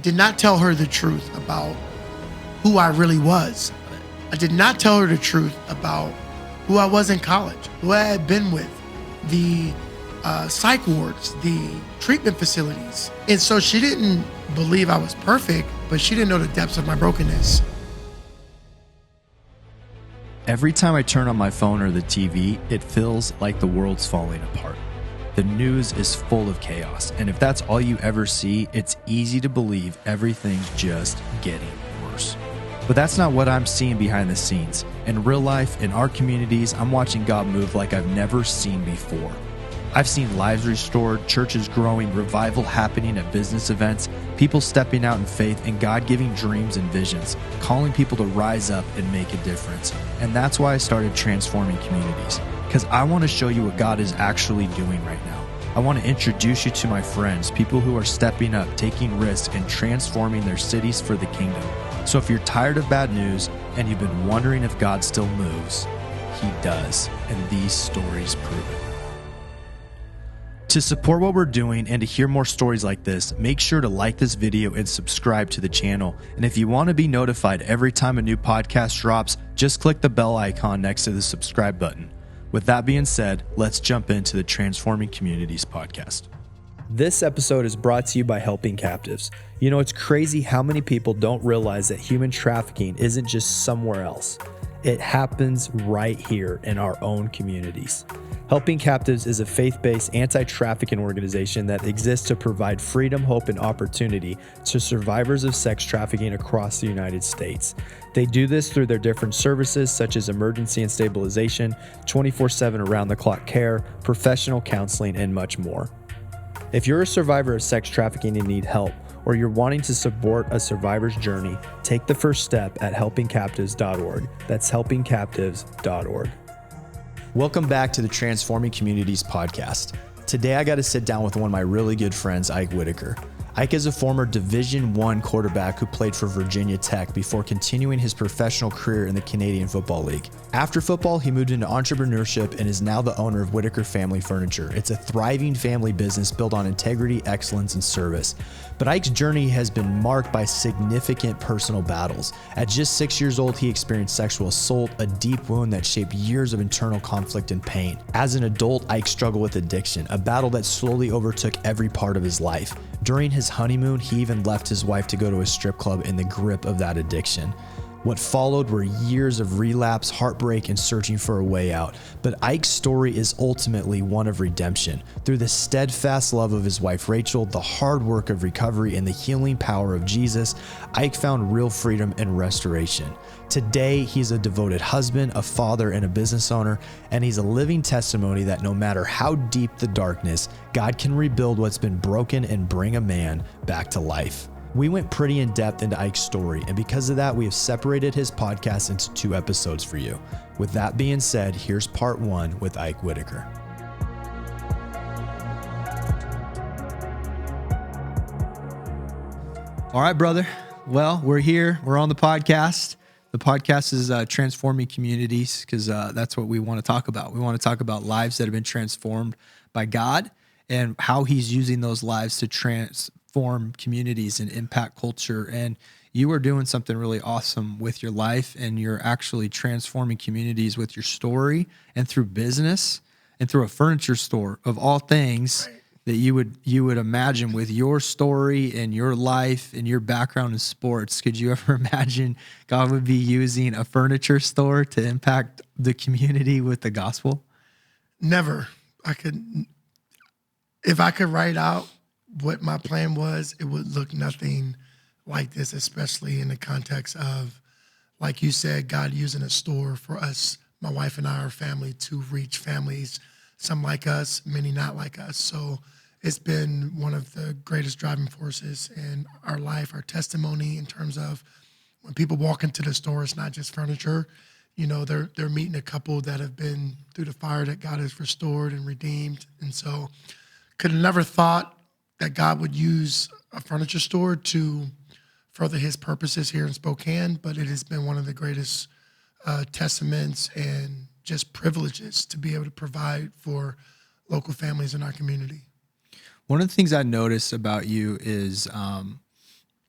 did not tell her the truth about who I really was. I did not tell her the truth about who I was in college, who I had been with, the psych wards, the treatment facilities. And so she didn't believe I was perfect, but she didn't know the depths of my brokenness. Every time I turn on my phone or the TV, it feels like the world's falling apart. The news is full of chaos, and if that's all you ever see, it's easy to believe everything's just getting worse. But that's not what I'm seeing behind the scenes. In real life, in our communities, I'm watching God move like I've never seen before. I've seen lives restored, churches growing, revival happening at business events, people stepping out in faith, and God giving dreams and visions, calling people to rise up and make a difference. And that's why I started Transforming Communities, because I want to show you what God is actually doing right now. I want to introduce you to my friends, people who are stepping up, taking risks, and transforming their cities for the kingdom. So if you're tired of bad news and you've been wondering if God still moves, He does, and these stories prove it. To support what we're doing and to hear more stories like this, make sure to like this video and subscribe to the channel. And if you want to be notified every time a new podcast drops, just click the bell icon next to the subscribe button. With that being said, let's jump into the Transforming Communities podcast. This episode is brought to you by Helping Captives. You know, it's crazy how many people don't realize that human trafficking isn't just somewhere else. It happens right here in our own communities. Helping Captives is a faith-based anti-trafficking organization that exists to provide freedom, hope, and opportunity to survivors of sex trafficking across the United States. They do this through their different services such as emergency and stabilization, 24/7 around-the-clock care, professional counseling, and much more. If you're a survivor of sex trafficking and need help, or you're wanting to support a survivor's journey, take the first step at helpingcaptives.org. That's helpingcaptives.org. Welcome back to the Transforming Communities podcast. Today I got to sit down with one of my really good friends, Ike Whitaker. Ike is a former Division I quarterback who played for Virginia Tech before continuing his professional career in the Canadian Football League. After football, he moved into entrepreneurship and is now the owner of Whitaker Family Furniture. It's a thriving family business built on integrity, excellence, and service. But Ike's journey has been marked by significant personal battles. At just 6 years old, he experienced sexual assault, a deep wound that shaped years of internal conflict and pain. As an adult, Ike struggled with addiction, a battle that slowly overtook every part of his life. During his honeymoon, he even left his wife to go to a strip club in the grip of that addiction. What followed were years of relapse, heartbreak, and searching for a way out. But Ike's story is ultimately one of redemption. Through the steadfast love of his wife Rachel, the hard work of recovery, and the healing power of Jesus, Ike found real freedom and restoration. Today, he's a devoted husband, a father, and a business owner, and he's a living testimony that no matter how deep the darkness, God can rebuild what's been broken and bring a man back to life. We went pretty in depth into Ike's story, and because of that, we have separated his podcast into 2 episodes for you. With that being said, here's part 1 with Ike Whitaker. All right, brother. Well, we're here. We're on the podcast. The podcast is Transforming Communities because that's what we want to talk about. We want to talk about lives that have been transformed by God and how He's using those lives to transform communities and impact culture. And you are doing something really awesome with your life, and you're actually transforming communities with your story and through business and through a furniture store of all things. Right. That you would imagine with your story and your life and your background in sports. Could you ever imagine God would be using a furniture store to impact the community with the gospel? Never. If I could write out what my plan was, it would look nothing like this, especially in the context of, like you said, God using a store for us, my wife and I, our family, to reach families, some like us, many not like us. So it's been one of the greatest driving forces in our life, our testimony, in terms of when people walk into the store, it's not just furniture. You know, they're meeting a couple that have been through the fire that God has restored and redeemed. And so could have never thought that God would use a furniture store to further His purposes here in Spokane, but it has been one of the greatest testaments and just privileges to be able to provide for local families in our community. One of the things I noticed about you is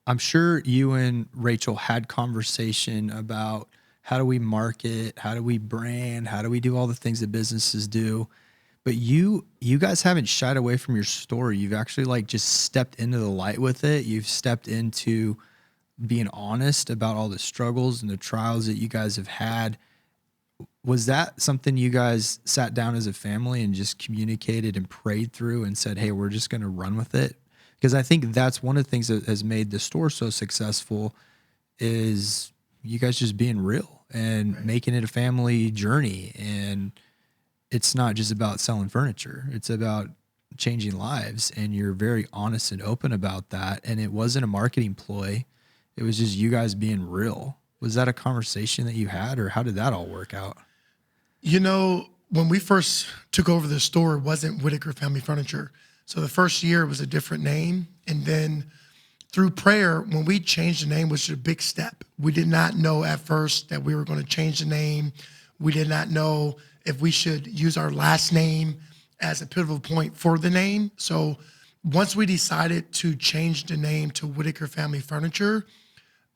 I'm sure you and Rachel had conversation about how do we market, how do we brand, how do we do all the things that businesses do. But you guys haven't shied away from your story. You've actually like just stepped into the light with it. You've stepped into being honest about all the struggles and the trials that you guys have had. Was that something you guys sat down as a family and just communicated and prayed through and said, hey, we're just going to run with it? Because I think that's one of the things that has made the store so successful is you guys just being real and making it a family journey. And it's not just about selling furniture. It's about changing lives. And you're very honest and open about that. And it wasn't a marketing ploy. It was just you guys being real. Was that a conversation that you had, or how did that all work out? You know, when we first took over the store, it wasn't Whitaker Family Furniture. So the first year it was a different name. And then through prayer, when we changed the name, which was a big step. We did not know at first that we were going to change the name. We did not know if we should use our last name as a pivotal point for the name. So once we decided to change the name to Whitaker Family Furniture,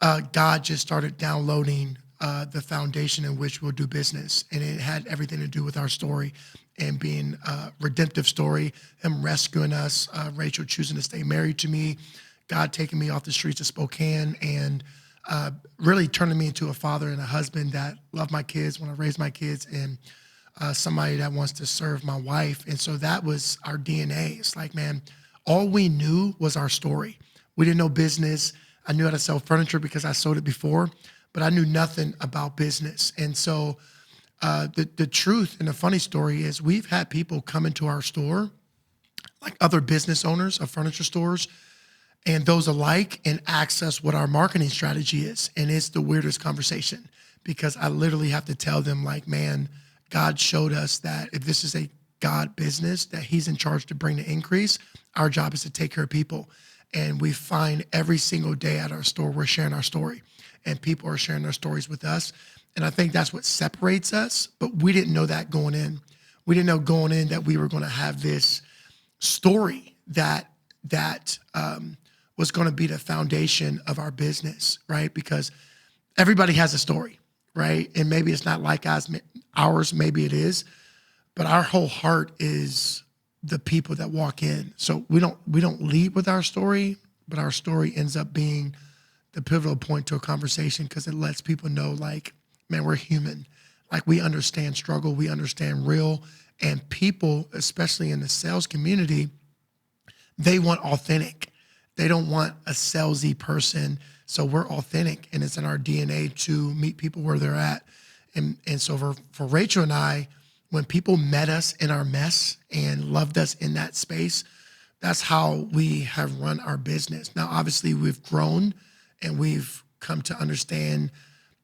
God just started downloading the foundation in which we'll do business. And it had everything to do with our story and being a redemptive story, him rescuing us, Rachel choosing to stay married to me, God taking me off the streets of Spokane, and really turning me into a father and a husband that love my kids, want to raise my kids, and somebody that wants to serve my wife. And so that was our DNA. It's like, man, all we knew was our story. We didn't know business. I knew how to sell furniture because I sold it before, but I knew nothing about business. And so the truth and the funny story is we've had people come into our store, like other business owners of furniture stores and those alike, and ask us what our marketing strategy is. And it's the weirdest conversation because I literally have to tell them, like, man, God showed us that if this is a God business, that he's in charge to bring the increase. Our job is to take care of people. And we find every single day at our store, we're sharing our story and people are sharing their stories with us. And I think that's what separates us. But we didn't know that going in. We didn't know going in that we were going to have this story that was going to be the foundation of our business, right? Because everybody has a story, right? And maybe it's not like ours, maybe it is, but our whole heart is the people that walk in. So we don't lead with our story, but our story ends up being the pivotal point to a conversation because it lets people know, like, man, we're human. Like, we understand struggle, we understand real, and people, especially in the sales community, they want authentic. They don't want a salesy person. So we're authentic, and it's in our DNA to meet people where they're at. And so for Rachel and I, when people met us in our mess and loved us in that space, that's how we have run our business. Now, obviously, we've grown and we've come to understand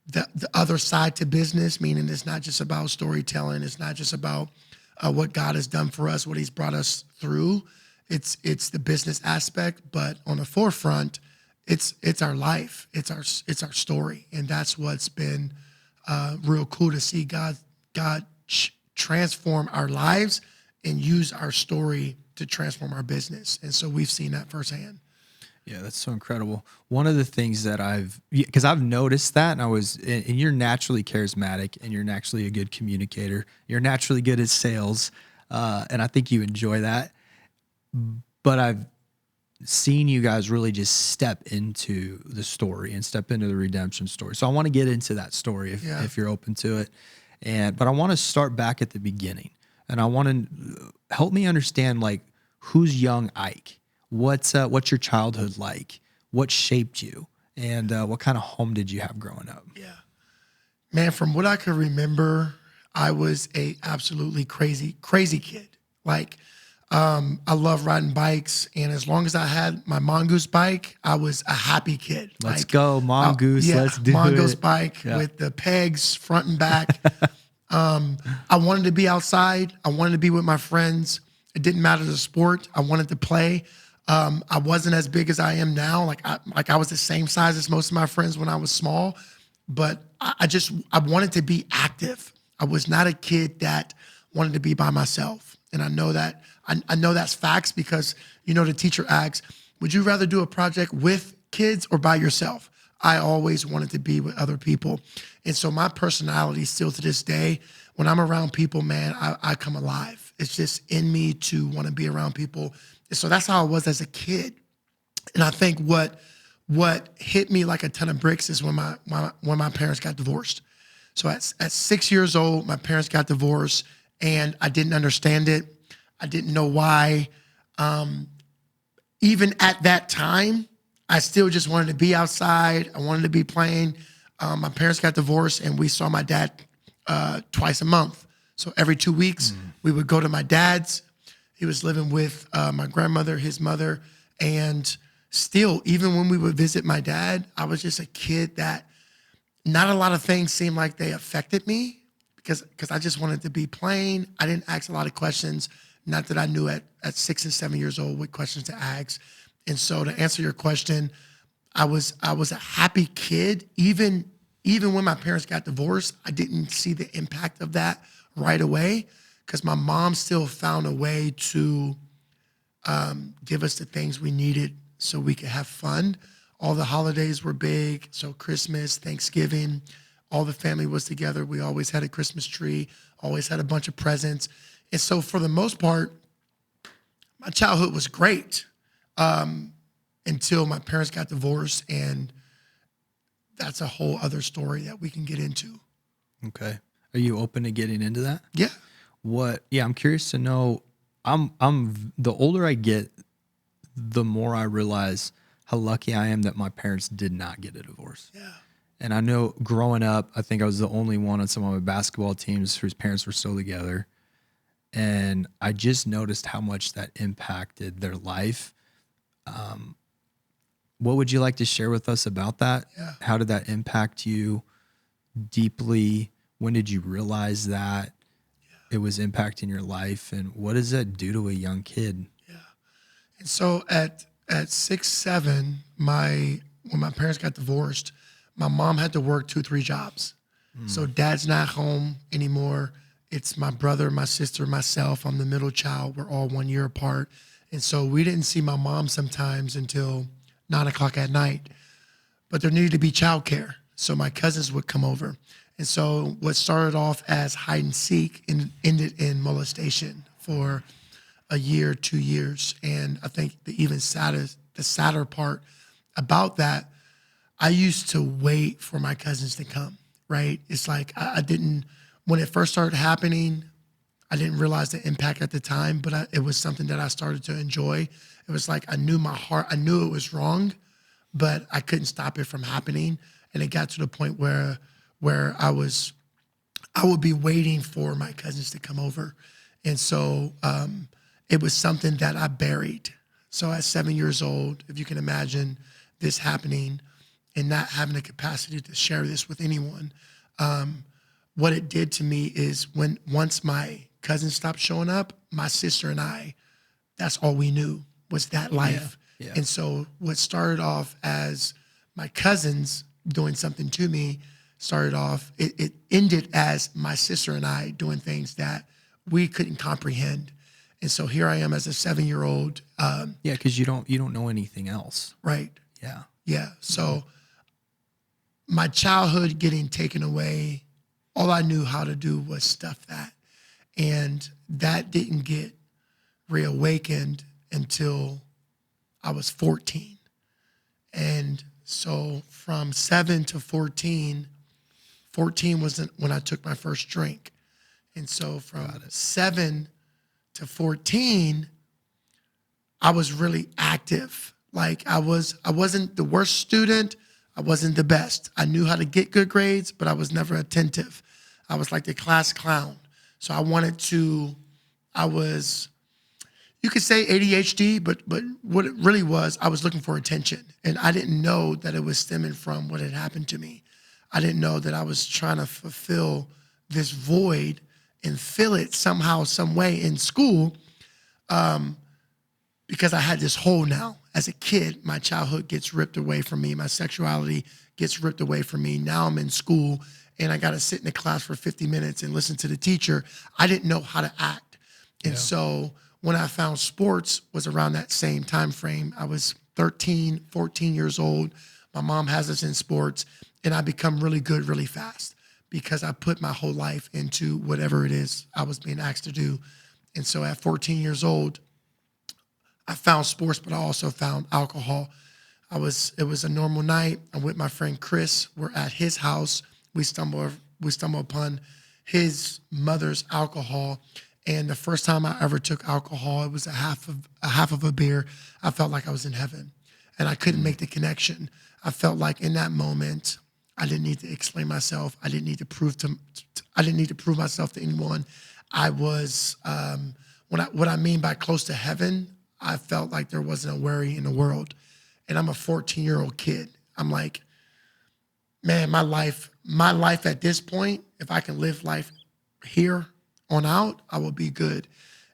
the other side to business, meaning it's not just about storytelling. It's not just about what God has done for us, what he's brought us through. It's the business aspect, but on the forefront, it's our life. It's our story. And that's what's been real cool to see God transform our lives and use our story to transform our business. And so we've seen that firsthand. Yeah, that's so incredible. One of the things that because I've noticed that, and you're naturally charismatic and you're naturally a good communicator. You're naturally good at sales. And I think you enjoy that. But I've seen you guys really just step into the story and step into the redemption story. So I want to get into that story if you're open to it. But I want to start back at the beginning, and I want to help me understand, like, who's young Ike? What's your childhood like? What shaped you? And what kind of home did you have growing up? Yeah, man, from what I can remember, I was a absolutely crazy kid. Like, I love riding bikes, and as long as I had my Mongoose bike, I was a happy kid. Let's go, Mongoose. Let's do Mongoose it. bike with the pegs front and back. I wanted to be outside. I wanted to be with my friends. It didn't matter the sport. I wanted to play. I wasn't as big as I am now. I was the same size as most of my friends when I was small, but I wanted to be active. I was not a kid that wanted to be by myself. And I know that that's facts because, the teacher asks, would you rather do a project with kids or by yourself. I always wanted to be with other people. And so my personality still to this day, when I'm around people, man, I come alive. It's just in me to want to be around people. And so that's how I was as a kid. And I think what hit me like a ton of bricks is when my parents got divorced. So at 6 years old, my parents got divorced, and I didn't understand it. I didn't know why. Even at that time, I still just wanted to be outside. I wanted to be playing. My parents got divorced, and we saw my dad twice a month. So every 2 weeks, we would go to my dad's. He was living with my grandmother, his mother, and still, even when we would visit my dad, I was just a kid that not a lot of things seemed like they affected me because I just wanted to be playing. I didn't ask a lot of questions. Not that I knew at 6 and 7 years old what questions to ask. And so to answer your question, I was a happy kid. Even when my parents got divorced, I didn't see the impact of that right away because my mom still found a way to give us the things we needed so we could have fun. All the holidays were big. So Christmas, Thanksgiving, all the family was together. We always had a Christmas tree, always had a bunch of presents. And so for the most part, my childhood was great until my parents got divorced. And that's a whole other story that we can get into. Okay. Are you open to getting into that? Yeah. I'm curious to know. I'm the older I get, the more I realize how lucky I am that my parents did not get a divorce. Yeah. And I know growing up, I think I was the only one on some of my basketball teams whose parents were still together. And I just noticed how much that impacted their life. What would you like to share with us about that? Yeah. How did that impact you deeply? When did you realize that it was impacting your life? And what does that do to a young kid? Yeah. And so at 6, 7, when my parents got divorced, my mom had to work 2, 3 jobs. So dad's not home anymore. It's my brother, my sister, myself. I'm the middle child. We're all 1 year apart. And so we didn't see my mom sometimes until 9 o'clock at night. But there needed to be childcare. So my cousins would come over. And so what started off as hide and seek ended in molestation for a year, 2 years. And I think the sadder part about that, I used to wait for my cousins to come, right? It's like I didn't, when it first started happening, I didn't realize the impact at the time, but it was something that I started to enjoy. It was like I knew I knew it was wrong, but I couldn't stop it from happening. And it got to the point where I would be waiting for my cousins to come over. And so it was something that I buried. So at 7 years old, if you can imagine this happening and not having the capacity to share this with anyone, what it did to me is once my cousins stopped showing up, my sister and I, that's all we knew was that life. Yeah. And so what started off as my cousins doing something to me it ended as my sister and I doing things that we couldn't comprehend. And so here I am as a 7-year-old. Because you don't know anything else. Right. Yeah. Yeah. So my childhood getting taken away, all I knew how to do was stuff that. And that didn't get reawakened until I was 14. And so from 7 to 14 was when I took my first drink. And so from 7 to 14, I was really active. Like I wasn't the worst student. I wasn't the best. I knew how to get good grades, but I was never attentive. I was like the class clown. So you could say ADHD, but what it really was, I was looking for attention. And I didn't know that it was stemming from what had happened to me. I didn't know that I was trying to fulfill this void and fill it somehow, some way in school, because I had this hole now. As a kid, my childhood gets ripped away from me. My sexuality gets ripped away from me. Now I'm in school, and I got to sit in the class for 50 minutes and listen to the teacher. I didn't know how to act. And so when I found sports was around that same time frame. I was 13, 14 years old. My mom has us in sports, and I become really good really fast because I put my whole life into whatever it is I was being asked to do. And so at 14 years old, I found sports, but I also found alcohol. It was a normal night. I'm with my friend Chris. We're at his house. We stumble upon his mother's alcohol. And the first time I ever took alcohol, it was a half of a beer. I felt like I was in heaven, and I couldn't make the connection. I felt like in that moment, I didn't need to explain myself. I didn't need to prove myself to anyone. I was what I mean by close to heaven. I felt like there wasn't a worry in the world, and I'm a 14-year-old kid. I'm like, man, my life at this point, if I can live life here on out, I will be good.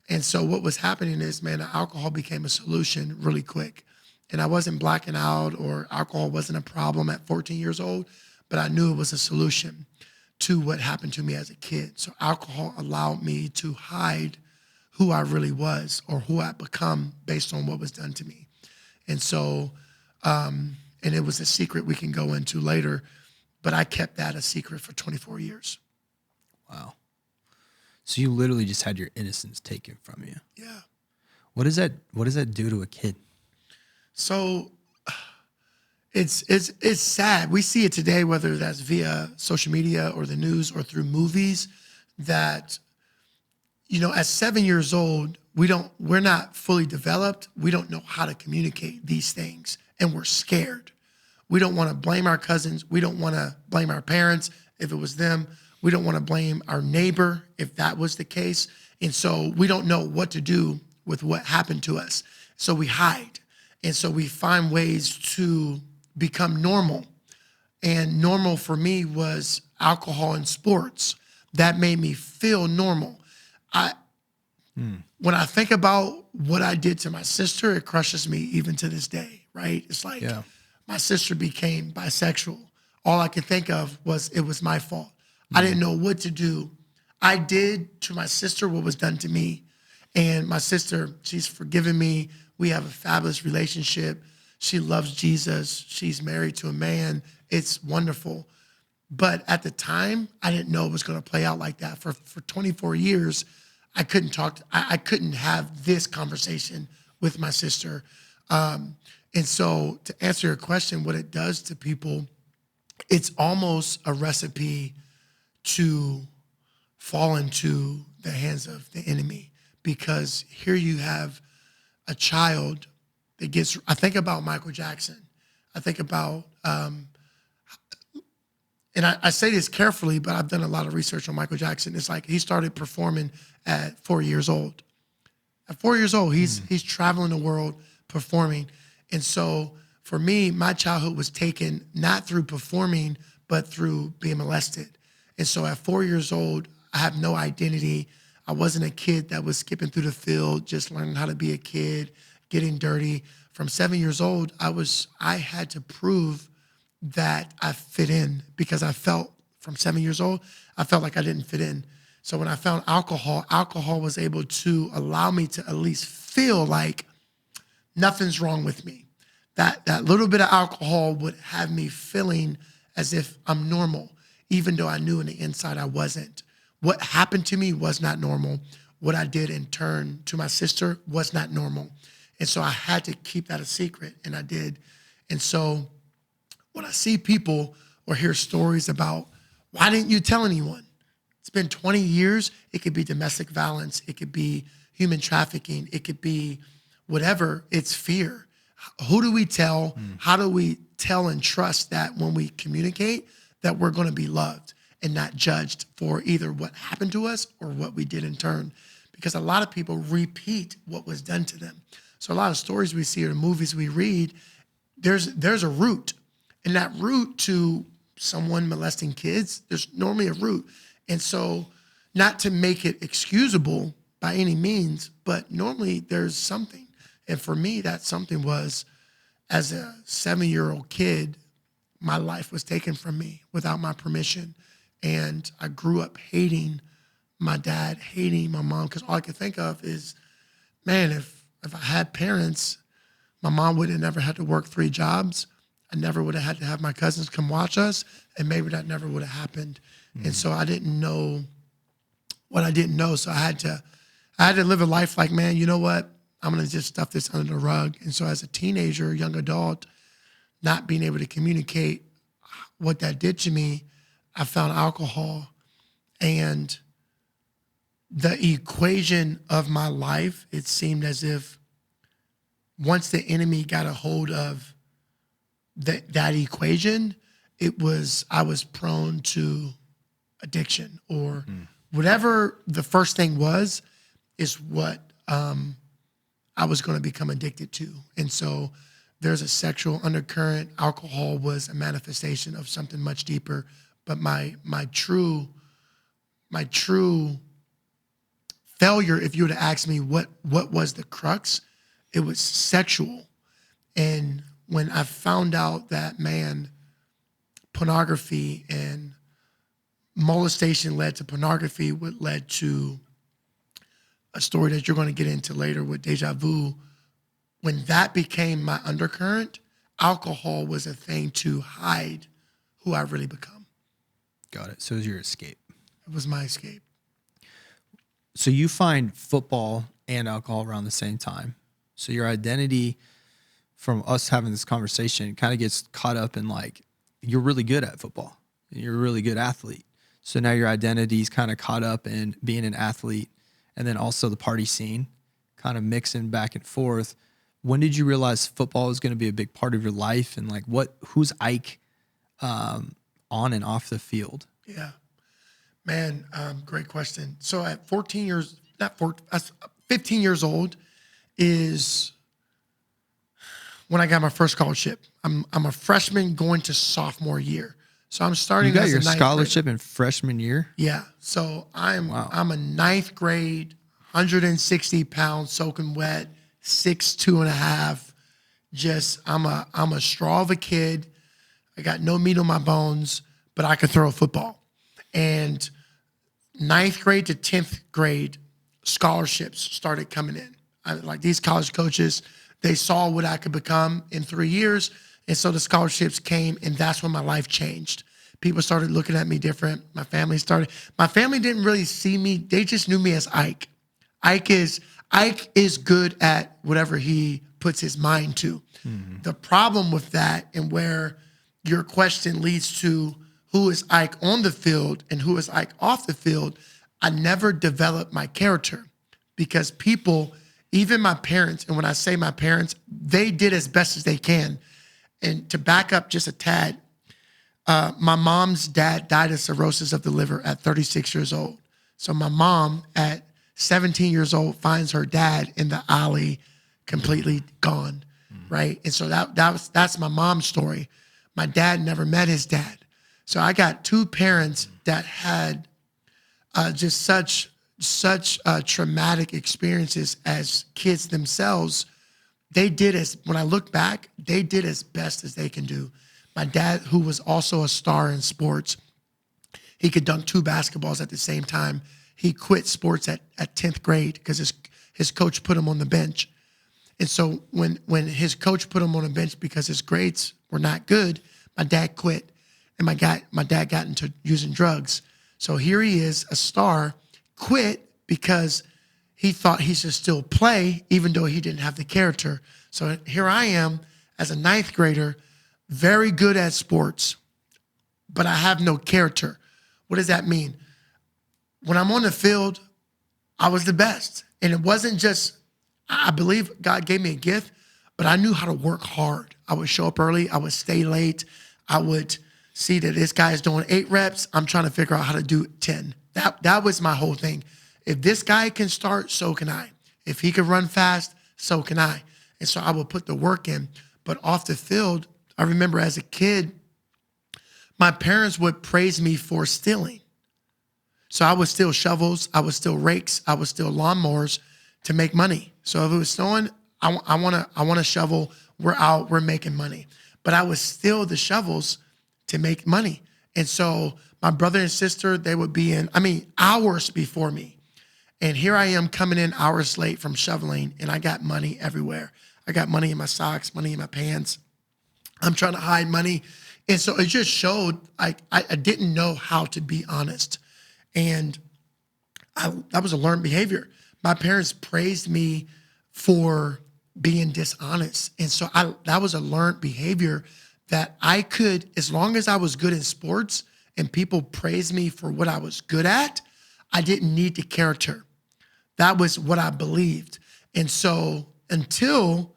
And so what was happening is, man, the alcohol became a solution really quick. And I wasn't blacking out, or alcohol wasn't a problem at 14 years old, but I knew it was a solution to what happened to me as a kid. So alcohol allowed me to hide who I really was or who I'd become based on what was done to me. And so, and it was a secret we can go into later, but I kept that a secret for 24 years. Wow. So you literally just had your innocence taken from you. Yeah. What does that do to a kid? So it's sad. We see it today, whether that's via social media or the news or through movies, that, at 7 years old, we're not fully developed. We don't know how to communicate these things, and we're scared. We don't want to blame our cousins. We don't want to blame our parents if it was them. We don't want to blame our neighbor if that was the case. And so we don't know what to do with what happened to us. So we hide. And so we find ways to become normal. And normal for me was alcohol and sports. That made me feel normal. When I think about what I did to my sister, it crushes me even to this day, right? It's like my sister became bisexual. All I could think of was it was my fault. I didn't know what to do. I did to my sister what was done to me. And my sister, she's forgiven me. We have a fabulous relationship. She loves Jesus. She's married to a man. It's wonderful. But at the time, I didn't know it was going to play out like that. For 24 years, I couldn't I couldn't have this conversation with my sister. And so to answer your question, what it does to people, it's almost a recipe to fall into the hands of the enemy, because here you have a child that gets, I think about Michael Jackson. I think about, and I say this carefully, but I've done a lot of research on Michael Jackson. It's like he started performing at 4 years old. At 4 years old, he's traveling the world performing. And so for me, my childhood was taken not through performing, but through being molested. And so at 4 years old, I have no identity. I wasn't a kid that was skipping through the field, just learning how to be a kid, getting dirty. From 7 years old, I had to prove that I fit in, because I felt from 7 years old, I felt like I didn't fit in. So when I found alcohol was able to allow me to at least feel like nothing's wrong with me. That little bit of alcohol would have me feeling as if I'm normal, even though I knew on the inside I wasn't. What happened to me was not normal. What I did in turn to my sister was not normal. And so I had to keep that a secret, and I did. And so when I see people or hear stories about, why didn't you tell anyone? It's been 20 years. It could be domestic violence. It could be human trafficking. It could be whatever. It's fear. Who do we tell? How do we tell and trust that when we communicate that we're going to be loved and not judged for either what happened to us or what we did in turn? Because a lot of people repeat what was done to them. So a lot of stories we see or movies we read, there's a root. And that root to someone molesting kids, there's normally a root. And so not to make it excusable by any means, but normally there's something. And for me, that something was, as a 7-year-old kid, my life was taken from me without my permission. And I grew up hating my dad, hating my mom, because all I could think of is, man, if I had parents, My mom would have never had to work 3 jobs. I never would have had to have my cousins come watch us, and maybe that never would have happened. And so I didn't know what I didn't know. So I had to live a life like, man, you know what? I'm going to just stuff this under the rug. And so as a teenager, young adult, not being able to communicate what that did to me, I found alcohol. And the equation of my life, it seemed as if once the enemy got a hold of that equation, I was prone to addiction or whatever the first thing was, is what I was going to become addicted to. And so there's a sexual undercurrent. Alcohol was a manifestation of something much deeper. But my true failure, if you were to ask me what was the crux, it was sexual. And when I found out that, man, pornography and molestation led to pornography, what led to a story that you're going to get into later with deja vu, when that became my undercurrent, alcohol was a thing to hide who I really become. Got it. So it was your escape. It was my escape. So you find football and alcohol around the same time. So your identity from us having this conversation kind of gets caught up in like, you're really good at football. You're a really good athlete. So now your identity is kind of caught up in being an athlete and then also the party scene, kind of mixing back and forth. When did you realize football was going to be a big part of your life? And like who's Ike on and off the field? Yeah. Man, great question. So at 15 years old is when I got my first scholarship. I'm a freshman going to sophomore year. So I'm starting. You got as your a ninth scholarship grader. in freshman year? Yeah. So I'm Wow. a ninth grade, 160 pounds, soaking wet, 6'2.5". Just I'm a straw of a kid. I got no meat on my bones, but I could throw a football. And ninth grade to 10th grade, scholarships started coming in. Like these college coaches, they saw what I could become in 3 years. And so the scholarships came, and that's when my life changed. People started looking at me different. My family didn't really see me. They just knew me as Ike. Ike is good at whatever he puts his mind to. Mm-hmm. The problem with that, and where your question leads to who is Ike on the field and who is Ike off the field, I never developed my character because people, even my parents, and when I say my parents, they did as best as they can. And to back up just a tad, my mom's dad died of cirrhosis of the liver at 36 years old. So my mom at 17 years old finds her dad in the alley completely gone, right? And so that's my mom's story. My dad never met his dad. So I got two parents that had just such traumatic experiences as kids themselves. When I look back, they did as best as they can do. My dad, who was also a star in sports, he could dunk 2 basketballs at the same time. He quit sports at 10th grade because his coach put him on the bench. And so when his coach put him on the bench because his grades were not good, my dad quit. And my dad got into using drugs. So here he is, a star, quit because he thought he should still play even though he didn't have the character. So here I am as a 9th grader, very good at sports, but I have no character. What does that mean? When I'm on the field, I was the best. And it wasn't just, I believe God gave me a gift, but I knew how to work hard. I would show up early. I would stay late. I would see that this guy is doing 8 reps. I'm trying to figure out how to do 10. That was my whole thing. If this guy can start, so can I. If he can run fast, so can I. And so I would put the work in. But off the field, I remember as a kid, my parents would praise me for stealing. So I would steal shovels, I would steal rakes, I would steal lawnmowers to make money. So if it was snowing, I want a shovel. We're out, we're making money. But I would steal the shovels to make money. And so my brother and sister, they would be in, hours before me. And here I am coming in hours late from shoveling, and I got money everywhere. I got money in my socks, money in my pants. I'm trying to hide money. And so it just showed I didn't know how to be honest. And that was a learned behavior. My parents praised me for being dishonest. And so that was a learned behavior that I could, as long as I was good in sports and people praised me for what I was good at, I didn't need the character. That was what I believed. And so until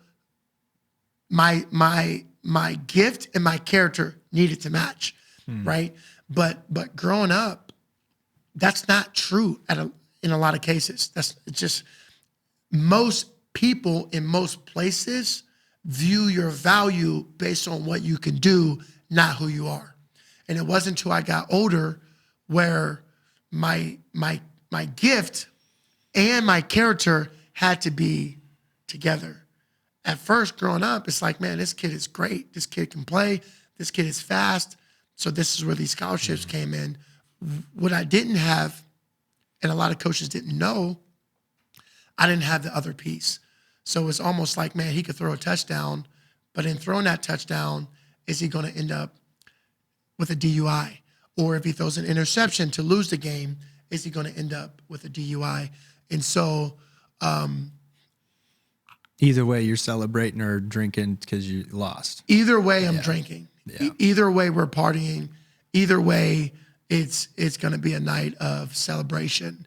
my gift and my character needed to match, right? But growing up, that's not true in a lot of cases. It's just most people in most places view your value based on what you can do, not who you are. And it wasn't until I got older where my gift and my character had to be together. At first, growing up, it's like, man, this kid is great. This kid can play. This kid is fast. So this is where these scholarships came in. What I didn't have, and a lot of coaches didn't know, I didn't have the other piece. So it's almost like, man, he could throw a touchdown, but in throwing that touchdown, is he going to end up with a DUI? Or if he throws an interception to lose the game, is he going to end up with a DUI? And so Either way, you're celebrating or drinking because you lost. either way, I'm drinking. Yeah. Either way, we're partying. Either way, it's going to be a night of celebration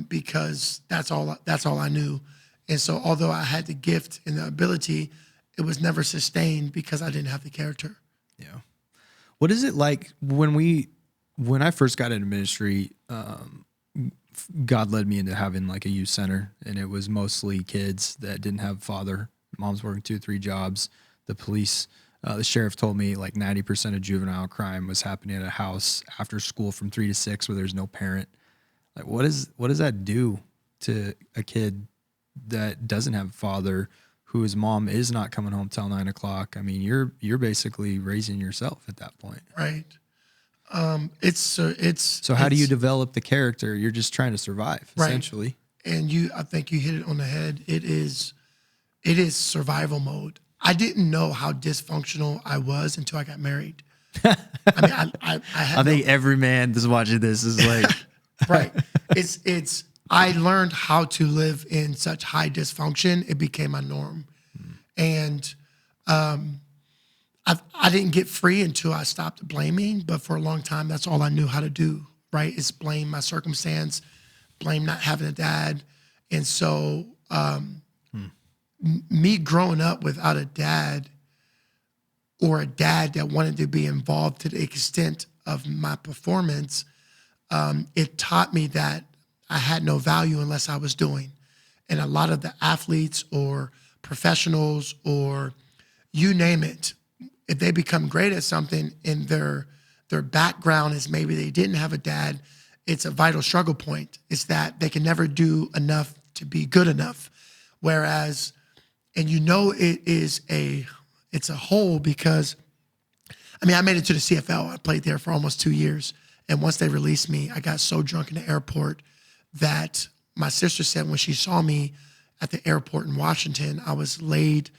because that's all I knew. And so although I had the gift and the ability, it was never sustained because I didn't have the character. Yeah. What is it like when I first got into ministry? God led me into having like a youth center, and it was mostly kids that didn't have a father. Mom's working 2 or 3 jobs. The police, the sheriff told me like 90% of juvenile crime was happening at a house after school from 3 to 6 where there's no parent. Like, what does that do to a kid that doesn't have a father, whose mom is not coming home till 9 o'clock? I mean, you're basically raising yourself at that point. Right. So how do you develop the character? You're just trying to survive, Right. essentially. And I think you hit it on the head. It is survival mode. I didn't know how dysfunctional I was until I got married. I mean, I had I think every man that's watching this is like, right. I learned how to live in such high dysfunction. It became my norm. And I didn't get free until I stopped blaming, but for a long time, that's all I knew how to do, right? Is blame my circumstance, blame not having a dad. And so me growing up without a dad, or a dad that wanted to be involved to the extent of my performance, it taught me that I had no value unless I was doing. And a lot of the athletes or professionals or you name it, if they become great at something and their background is maybe they didn't have a dad, it's a vital struggle point. It's that they can never do enough to be good enough. Whereas, and it's a hole because, I mean, I made it to the CFL. I played there for almost 2 years. And once they released me, I got so drunk in the airport that my sister said when she saw me at the airport in Washington, I was laid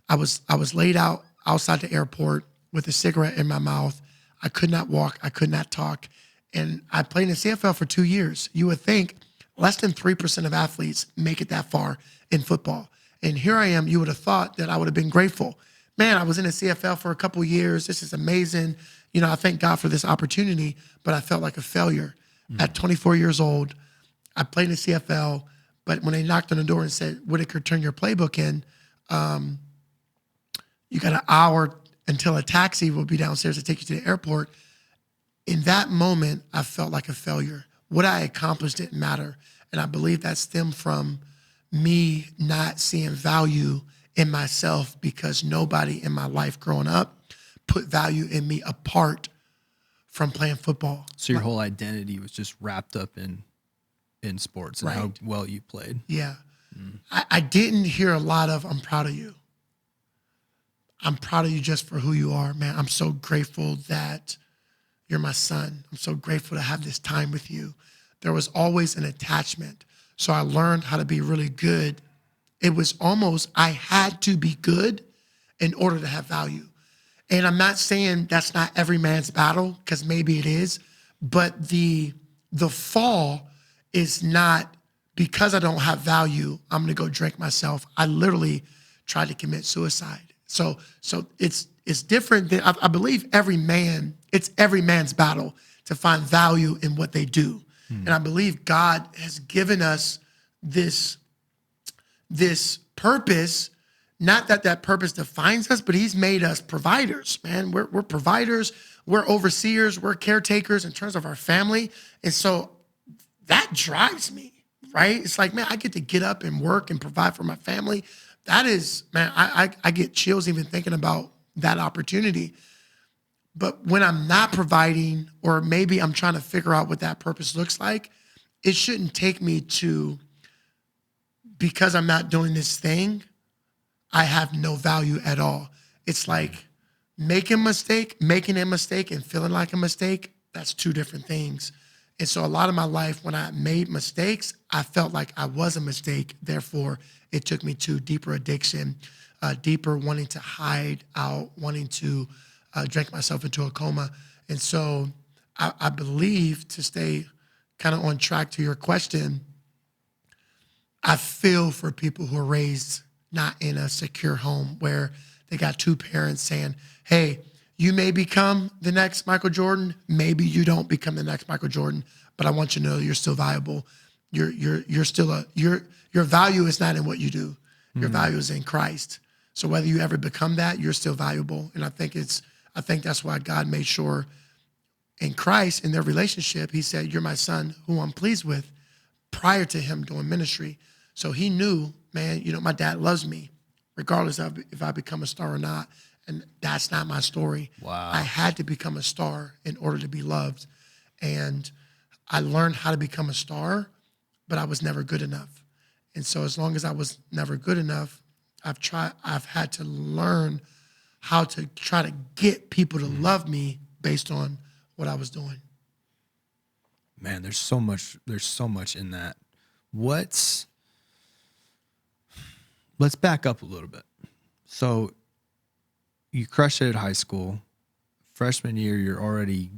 out outside the airport with a cigarette in my mouth. I could not walk. I could not talk. And I played in the CFL for 2 years. You would think less than 3% of athletes make it that far in football. And here I am. You would have thought that I would have been grateful. Man, I was in the CFL for a couple of years. This is amazing. You know, I thank God for this opportunity, but I felt like a failure. At 24 years old, I played in the CFL, but when they knocked on the door and said, Whitaker, turn your playbook in, you got an hour until a taxi will be downstairs to take you to the airport. In that moment, I felt like a failure. What I accomplished didn't matter. And I believe that stemmed from me not seeing value in myself because nobody in my life growing up put value in me apart from playing football. so your whole identity was just wrapped up in sports and how Right. well you played. Yeah. I didn't hear a lot of, I'm proud of you. I'm proud of you just for who you are, man. I'm so grateful that you're my son. I'm so grateful to have this time with you. There was always an attachment. So I learned how to be really good it was almost, I had to be good in order to have value. And I'm not saying that's not every man's battle, because maybe it is, but the fall is not because I don't have value, I'm gonna go drink myself. I literally tried to commit suicide. So it's different than, I believe it's every man's battle to find value in what they do. And I believe God has given us this purpose, not that purpose defines us, but he's made us providers, man. We're providers, we're overseers, we're caretakers in terms of our family. And so that drives me, right? It's like, man, I get to get up and work and provide for my family. That is, man, I get chills even thinking about that opportunity. But when I'm not providing, or maybe I'm trying to figure out what that purpose looks like, it shouldn't take me to, because I'm not doing this thing, I have no value at all. It's like making a mistake and feeling like a mistake, that's two different things. And so a lot of my life, when I made mistakes, I felt like I was a mistake. Therefore, it took me to deeper addiction, deeper wanting to hide out, wanting to drink myself into a coma. And so I believe, to stay kind of on track to your question, I feel for people who are raised not in a secure home where they got two parents saying, hey, you may become the next Michael Jordan. Maybe you don't become the next Michael Jordan, but I want you to know you're still valuable. You're still your value is not in what you do. Your value is in Christ. So whether you ever become that, you're still valuable. And I think that's why God made sure in Christ, in their relationship, he said, you're my son who I'm pleased with, prior to him doing ministry. So he knew, man, my dad loves me regardless of if I become a star or not. And that's not my story. Wow. I had to become a star in order to be loved. And I learned how to become a star, but I was never good enough. And so as long as I was never good enough, I've had to learn how to try to get people to love me based on what I was doing. Man, there's so much in that. Let's back up a little bit. So you crushed it at high school. Freshman year, you're already,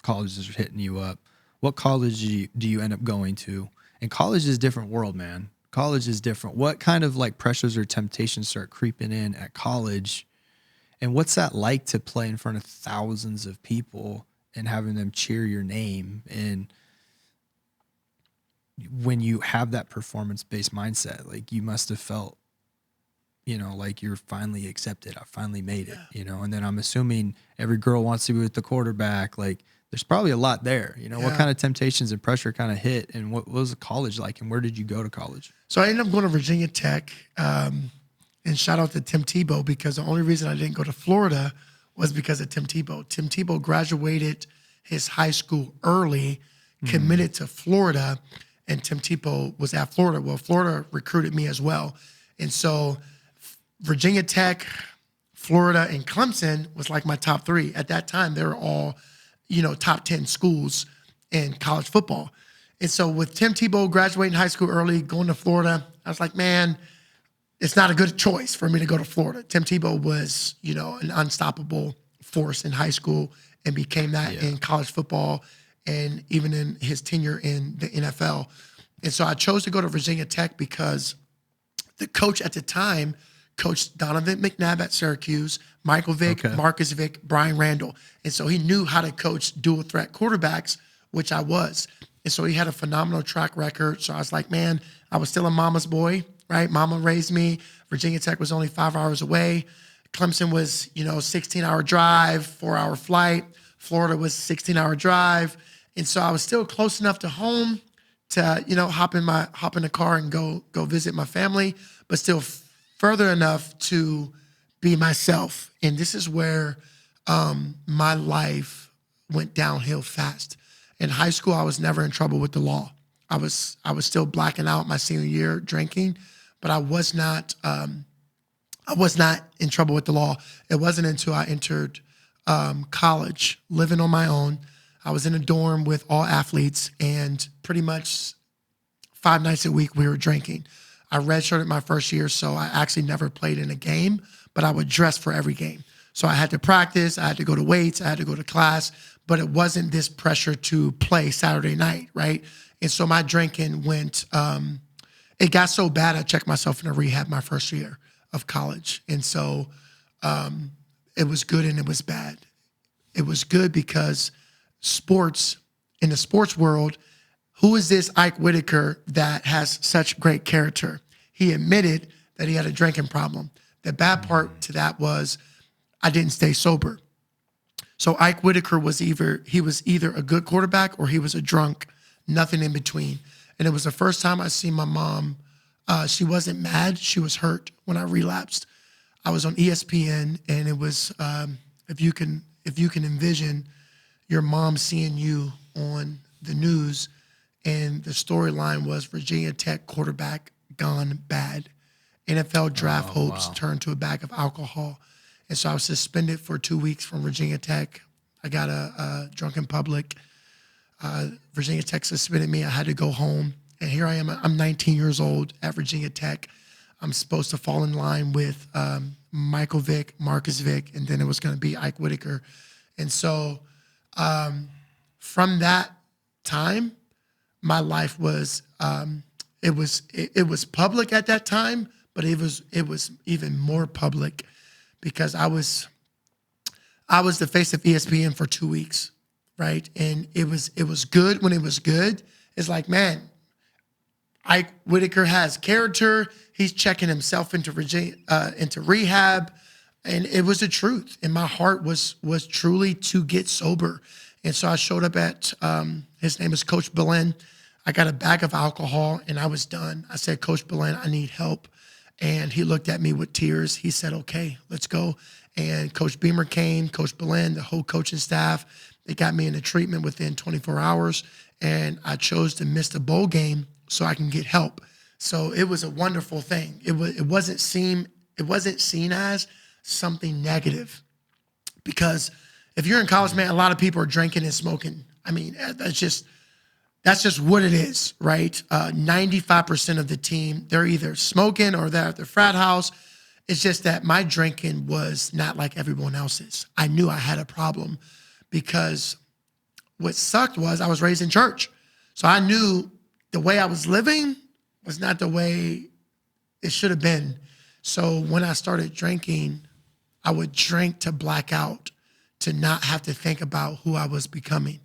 colleges are hitting you up. What college do you end up going to? And college is a different world, man. College is different. What kind of pressures or temptations start creeping in at college? And what's that like to play in front of thousands of people and having them cheer your name? And when you have that performance-based mindset, you must have felt, like you're finally accepted. I finally made it, And then I'm assuming every girl wants to be with the quarterback. There's probably a lot there. What kind of temptations and pressure kind of hit, and what was college like, and where did you go to college? So I ended up going to Virginia Tech, and shout out to Tim Tebow, because the only reason I didn't go to Florida was because of Tim Tebow. Tim Tebow graduated his high school early, committed to Florida, and Tim Tebow was at Florida. Well, Florida recruited me as well. And so Virginia Tech, Florida, and Clemson was like my top three. At that time, they were all, top 10 schools in college football. And so with Tim Tebow graduating high school early, going to Florida, I was like, man, it's not a good choice for me to go to Florida. Tim Tebow was, an unstoppable force in high school and became that in college football and even in his tenure in the NFL. And so I chose to go to Virginia Tech because the coach at the time coached Donovan McNabb at Syracuse, Michael Vick, Marcus Vick, Brian Randall. And so he knew how to coach dual threat quarterbacks, which I was. And so he had a phenomenal track record. So I was like, man, I was still a mama's boy, right? Mama raised me. Virginia Tech was only 5 hours away. Clemson was, 16-hour drive, 4-hour flight. Florida was 16-hour drive. And so I was still close enough to home to, hop in the car and go visit my family, but still further enough to be myself. And this is where my life went downhill fast. In high school, I was never in trouble with the law. I was still blacking out my senior year drinking, but I was not in trouble with the law. It wasn't until I entered college, living on my own. I was in a dorm with all athletes, and pretty much 5 nights a week we were drinking. I redshirted my first year, so I actually never played in a game, but I would dress for every game. So I had to practice, I had to go to weights, I had to go to class, but it wasn't this pressure to play Saturday night, right? And so my drinking went, it got so bad I checked myself in a rehab my first year of college. And so it was good and it was bad. It was good because sports, in the sports world, who is this Ike Whitaker that has such great character? He admitted that he had a drinking problem. The bad part to that was I didn't stay sober. So Ike Whitaker was either a good quarterback or he was a drunk, nothing in between. And it was the first time I seen my mom. She wasn't mad, she was hurt when I relapsed. I was on ESPN, and it was if you can envision your mom seeing you on the news, and the storyline was Virginia Tech quarterback gone bad. NFL draft hopes turned to a bag of alcohol. And so I was suspended for 2 weeks from Virginia Tech. I got a drunk in public. Virginia Tech suspended me. I had to go home. And here I am. I'm 19 years old at Virginia Tech. I'm supposed to fall in line with Michael Vick, Marcus Vick, and then it was going to be Ike Whitaker. And so from that time, my life was it was public at that time, but it was even more public because I was the face of ESPN for 2 weeks, right? And it was good when it was good. It's like, man, Ike Whitaker has character. He's checking himself into rehab, and it was the truth. And my heart was truly to get sober. And so I showed up at his name is Coach Belen. I got a bag of alcohol, and I was done. I said, Coach Belen, I need help. And he looked at me with tears. He said, okay, let's go. And Coach Beamer came, Coach Belen, the whole coaching staff. They got me into treatment within 24 hours. And I chose to miss the bowl game so I can get help. So it was a wonderful thing. It wasn't seen as something negative, because if you're in college, man, a lot of people are drinking and smoking. I mean, that's just what it is, right? 95% of the team, they're either smoking or they're at their frat house. It's just that my drinking was not like everyone else's. I knew I had a problem because what sucked was I was raised in church. So I knew the way I was living was not the way it should have been. So when I started drinking, I would drink to black out, to not have to think about who I was becoming.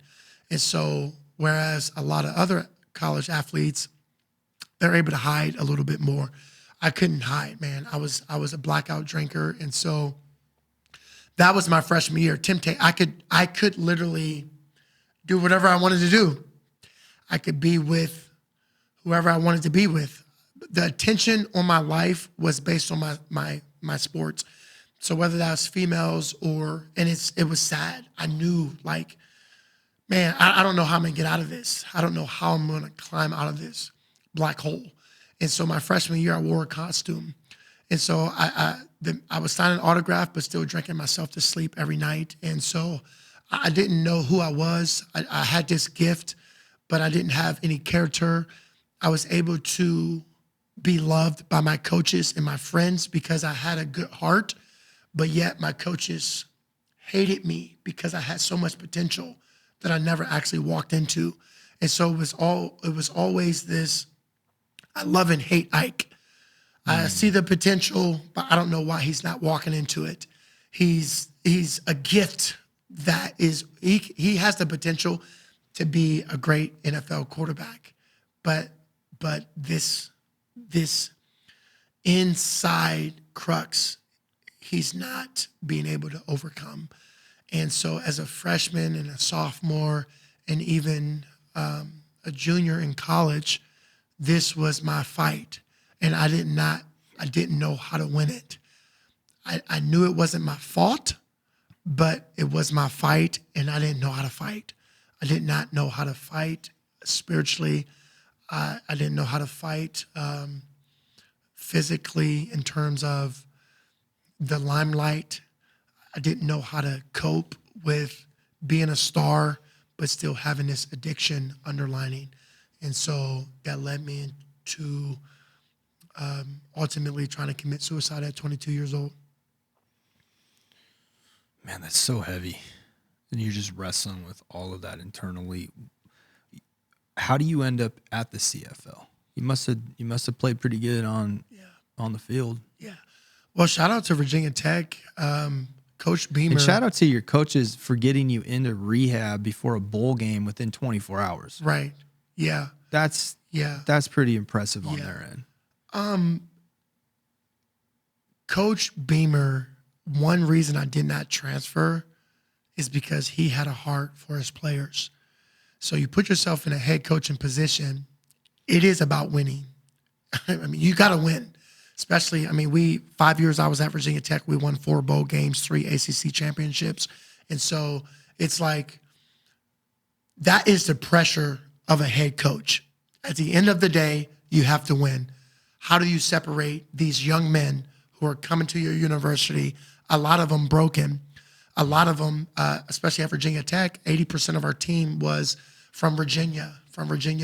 And so whereas a lot of other college athletes, they're able to hide a little bit more, I couldn't hide, man. I was a blackout drinker. And so that was my freshman year. I could literally do whatever I wanted to do. I could be with whoever I wanted to be with. The attention on my life was based on my sports. So whether that was females it was sad. I knew, like, man, I don't know how I'm gonna get out of this. I don't know how I'm gonna climb out of this black hole. And so my freshman year, I wore a costume. And so I was signing an autograph, but still drinking myself to sleep every night. And so I didn't know who I was. I had this gift, but I didn't have any character. I was able to be loved by my coaches and my friends because I had a good heart, but yet my coaches hated me because I had so much potential that I never actually walked into. And so it was always this, I love and hate Ike. I see the potential, but I don't know why he's not walking into it. He's a gift that is, he has the potential to be a great NFL quarterback, but this inside crux, he's not being able to overcome. And so as a freshman and a sophomore and even a junior in college, this was my fight. And I didn't know how to win it. I knew it wasn't my fault, but it was my fight, and I didn't know how to fight. I did not know how to fight spiritually. I didn't know how to fight physically in terms of the limelight. I didn't know how to cope with being a star, but still having this addiction underlining. And so that led me into ultimately trying to commit suicide at 22 years old. Man, that's so heavy. And you're just wrestling with all of that internally. How do you end up at the CFL? You must have played pretty good on the field. Yeah. Well, shout out to Virginia Tech, Coach Beamer. And shout out to your coaches for getting you into rehab before a bowl game within 24 hours. Right. Yeah. That's pretty impressive on their end. Coach Beamer, one reason I did not transfer is because he had a heart for his players. So you put yourself in a head coaching position, it is about winning. I mean, you got to win. Especially, 5 years I was at Virginia Tech, we won 4 bowl games, 3 ACC championships. And so it's like, that is the pressure of a head coach. At the end of the day, you have to win. How do you separate these young men who are coming to your university, a lot of them broken, a lot of them, especially at Virginia Tech, 80% of our team was from Virginia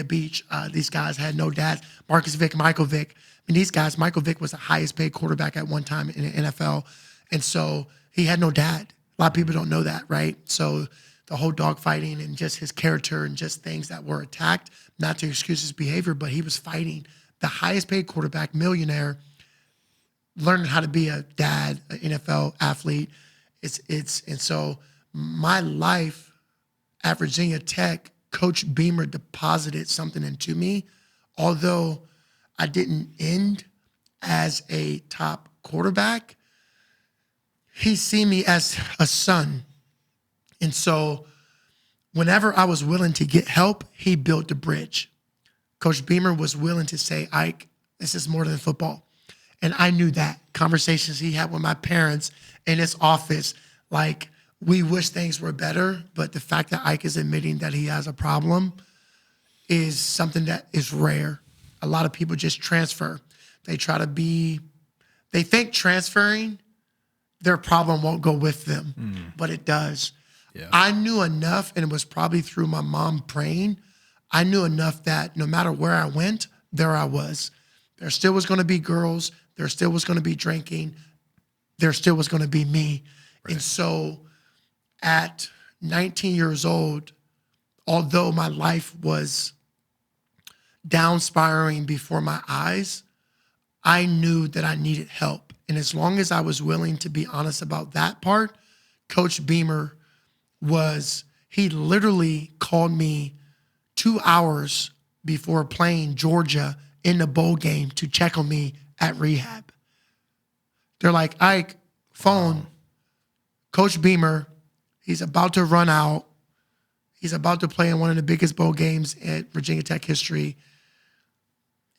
Beach. These guys had no dads. Marcus Vick, Michael Vick. These guys, Michael Vick was the highest paid quarterback at one time in the NFL. And so he had no dad. A lot of people don't know that, right? So the whole dogfighting and just his character and just things that were attacked, not to excuse his behavior, but he was fighting the highest paid quarterback, millionaire, learning how to be a dad, an NFL athlete. And so my life at Virginia Tech, Coach Beamer deposited something into me, although I didn't end as a top quarterback. He seen me as a son. And so whenever I was willing to get help, he built the bridge. Coach Beamer was willing to say, Ike, this is more than football. And I knew that. Conversations he had with my parents in his office, like, we wish things were better, but the fact that Ike is admitting that he has a problem is something that is rare. A lot of people just transfer. They think transferring, their problem won't go with them, but it does. Yeah. I knew enough, and it was probably through my mom praying, I knew enough that no matter where I went, there I was. There still was going to be girls. There still was going to be drinking. There still was going to be me. Right. And so at 19 years old, although my life was down spiraling before my eyes, I knew that I needed help. And as long as I was willing to be honest about that part, Coach Beamer he literally called me 2 hours before playing Georgia in the bowl game to check on me at rehab. They're like, Ike, phone, Coach Beamer, he's about to run out. He's about to play in one of the biggest bowl games at Virginia Tech history.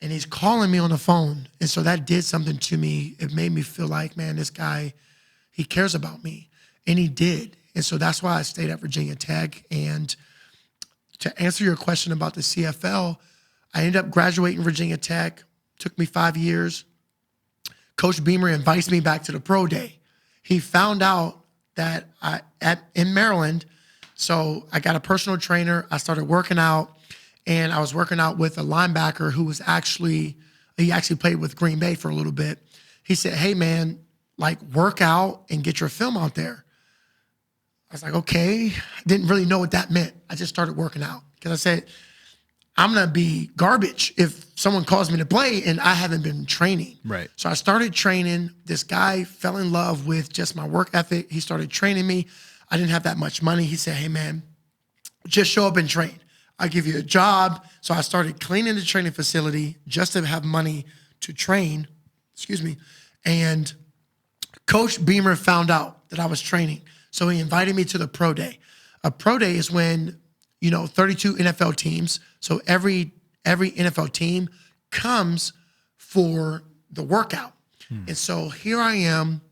And he's calling me on the phone. And so that did something to me. It made me feel like, man, this guy, he cares about me. And he did. And so that's why I stayed at Virginia Tech. And to answer your question about the CFL, I ended up graduating Virginia Tech. Took me 5 years. Coach Beamer invites me back to the pro day. He found out that in Maryland, so I got a personal trainer. I started working out, and I was working out with a linebacker who was he actually played with Green Bay for a little bit. He said, hey, man, work out and get your film out there. I was like, okay. I didn't really know what that meant. I just started working out because I said, I'm going to be garbage if someone calls me to play and I haven't been training. Right. So I started training. This guy fell in love with just my work ethic. He started training me. I didn't have that much money. He said, hey, man, just show up and train. I'll give you a job. So I started cleaning the training facility just to have money to train. And Coach Beamer found out that I was training. So he invited me to the pro day. A pro day is when 32 NFL teams. So every NFL team comes for the workout. And so here I am.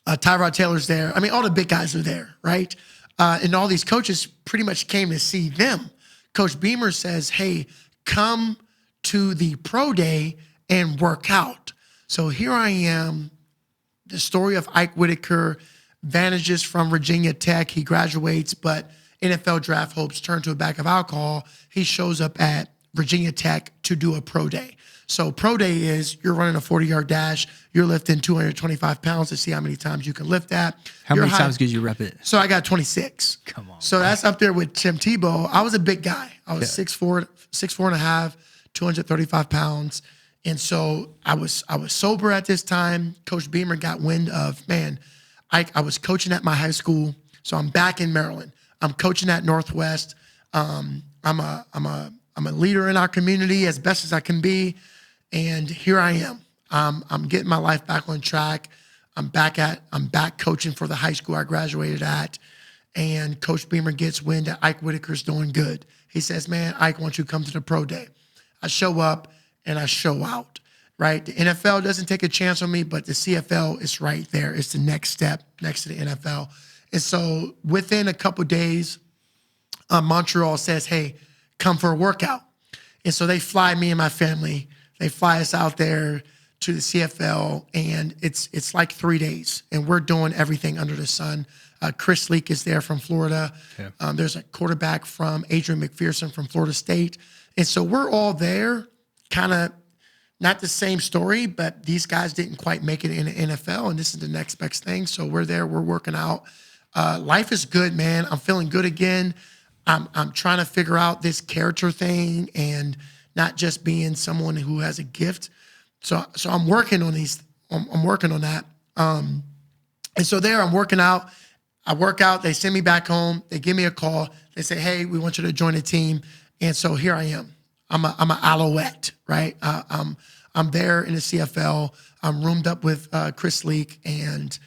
Tyrod Taylor's there. All the big guys are there, right? And all these coaches pretty much came to see them. Coach Beamer says, hey, come to the pro day and work out. So here I am, the story of Ike Whitaker, vanishes from Virginia Tech. He graduates, but NFL draft hopes turn to a bag of alcohol. He shows up at Virginia Tech to do a pro day. So pro day is you're running a 40-yard dash, you're lifting 225 pounds to see how many times you can lift that. How You're many high- times could you rep it? So I got 26. Come on. So that's up there with Tim Tebow. I was a big guy. I was 6'4" and a half, 235 pounds. And so I was sober at this time. Coach Beamer got wind of, man, I was coaching at my high school. So I'm back in Maryland. I'm coaching at Northwest. I'm a leader in our community as best as I can be. And here I am. I'm getting my life back on track. I'm back coaching for the high school I graduated at. And Coach Beamer gets wind that Ike Whitaker's doing good. He says, man, Ike, why don't you come to the pro day? I show up and I show out, right? The NFL doesn't take a chance on me, but the CFL is right there. It's the next step next to the NFL. And so within a couple of days, Montreal says, hey, come for a workout. And so they fly me and my family. They fly us out there to the CFL, and it's like 3 days, and we're doing everything under the sun. Chris Leak is there from Florida. Okay. There's a quarterback from Adrian McPherson from Florida State. And so we're all there, kind of not the same story, but these guys didn't quite make it in the NFL, and this is the next best thing. So we're there, we're working out. Life is good, man. I'm feeling good again. I'm trying to figure out this character thing and not just being someone who has a gift. So I'm working on these. I'm working on that. And so there, I'm working out. I work out. They send me back home. They give me a call. They say, "Hey, we want you to join the team." And so here I am. I'm an Alouette, right? I'm there in the CFL. I'm roomed up with Chris Leak, and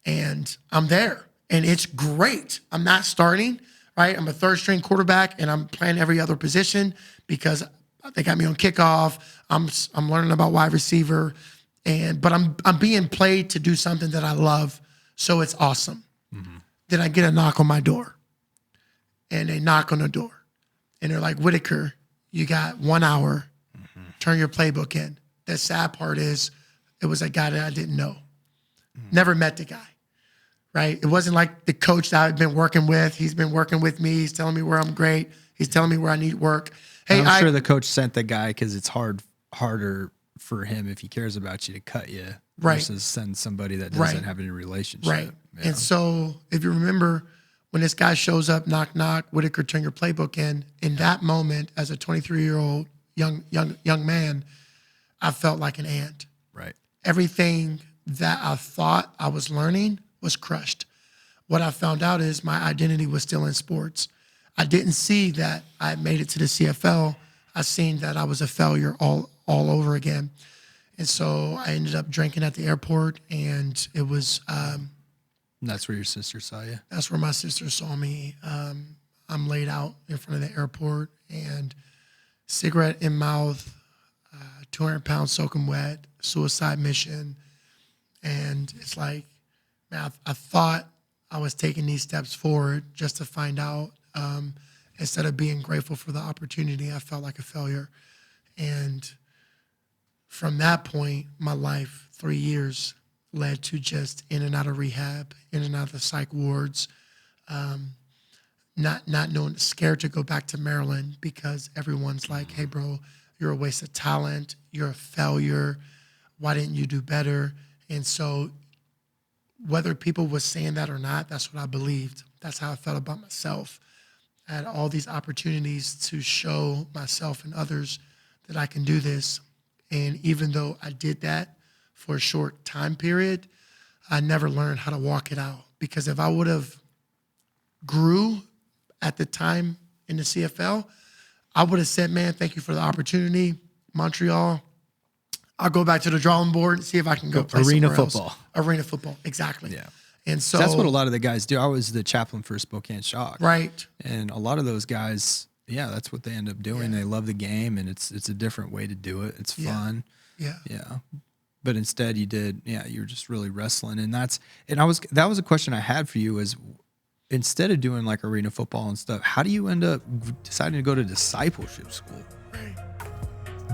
I'm there, and it's great. I'm not starting, right? I'm a third string quarterback, and I'm playing every other position because they got me on kickoff. I'm learning about wide receiver, but I'm being played to do something that I love, so it's awesome. Mm-hmm. Then I get a knock on my door, and they knock on the door, and they're like, "Whitaker, you got 1 hour. Mm-hmm. Turn your playbook in." The sad part is, it was a guy that I didn't know, never met the guy, right? It wasn't like the coach that I've been working with. He's been working with me. He's telling me where I'm great. He's telling me where I need work. Hey, I'm sure the coach sent the guy because it's harder for him if he cares about you to cut you versus send somebody that doesn't have any relationship. Right. Yeah. And so if you remember, when this guy shows up, knock, knock, Whitaker, turn your playbook in that moment, as a 23-year-old young man, I felt like an ant. Right. Everything that I thought I was learning was crushed. What I found out is my identity was still in sports. I didn't see that I made it to the CFL. I seen that I was a failure all over again. And so I ended up drinking at the airport, and it was... that's where your sister saw you? That's where my sister saw me. I'm laid out in front of the airport, and cigarette in mouth, 200 pounds soaking wet, suicide mission. And it's like, man, I thought I was taking these steps forward just to find out. Instead of being grateful for the opportunity, I felt like a failure. And from that point, my life, 3 years, led to just in and out of rehab, in and out of the psych wards, not knowing, scared to go back to Maryland because everyone's like, "Hey, bro, you're a waste of talent. You're a failure. Why didn't you do better?" And so whether people were saying that or not, that's what I believed. That's how I felt about myself. I had all these opportunities to show myself and others that I can do this. And even though I did that for a short time period, I never learned how to walk it out. Because if I would have grew at the time in the CFL, I would have said, "Man, thank you for the opportunity, Montreal. I'll go back to the drawing board and see if I can go play arena somewhere football." Else. Arena football, exactly. Yeah. And so that's what a lot of the guys do. I was the chaplain for Spokane Shock. Right. And a lot of those guys, that's what they end up doing. Yeah. They love the game, and it's a different way to do it. It's fun. Yeah. Yeah. But instead you did, you were just really wrestling. And that was a question I had for you is, instead of doing like arena football and stuff, how do you end up deciding to go to discipleship school? Right.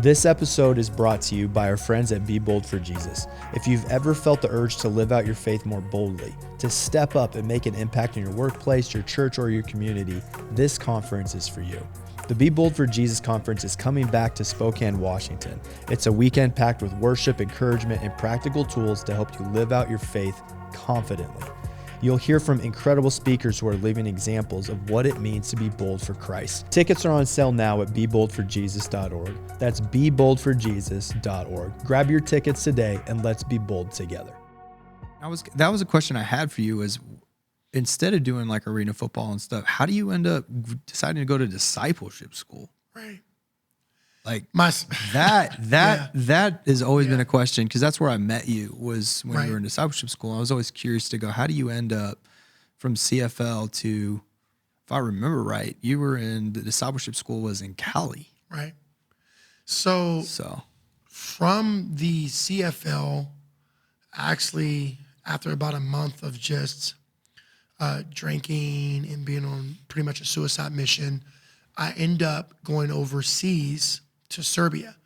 This episode is brought to you by our friends at Be Bold for Jesus. If you've ever felt the urge to live out your faith more boldly, to step up and make an impact in your workplace, your church, or your community, this conference is for you. The Be Bold for Jesus conference is coming back to Spokane, Washington. It's a weekend packed with worship, encouragement, and practical tools to help you live out your faith confidently. You'll hear from incredible speakers who are living examples of what it means to be bold for Christ. Tickets are on sale now at beboldforjesus.org. That's beboldforjesus.org. Grab your tickets today and let's be bold together. That was a question I had for you is, instead of doing like arena football and stuff, how do you end up deciding to go to discipleship school? Right. Like My that has always been a question, because that's where I met you, was when Right. you were in discipleship school. I was always curious to go, how do you end up from CFL to, if I remember right, you were in the discipleship school was in Cali. right. So from the CFL, actually, after about a month of just drinking and being on pretty much a suicide mission, I end up going overseas to Serbia.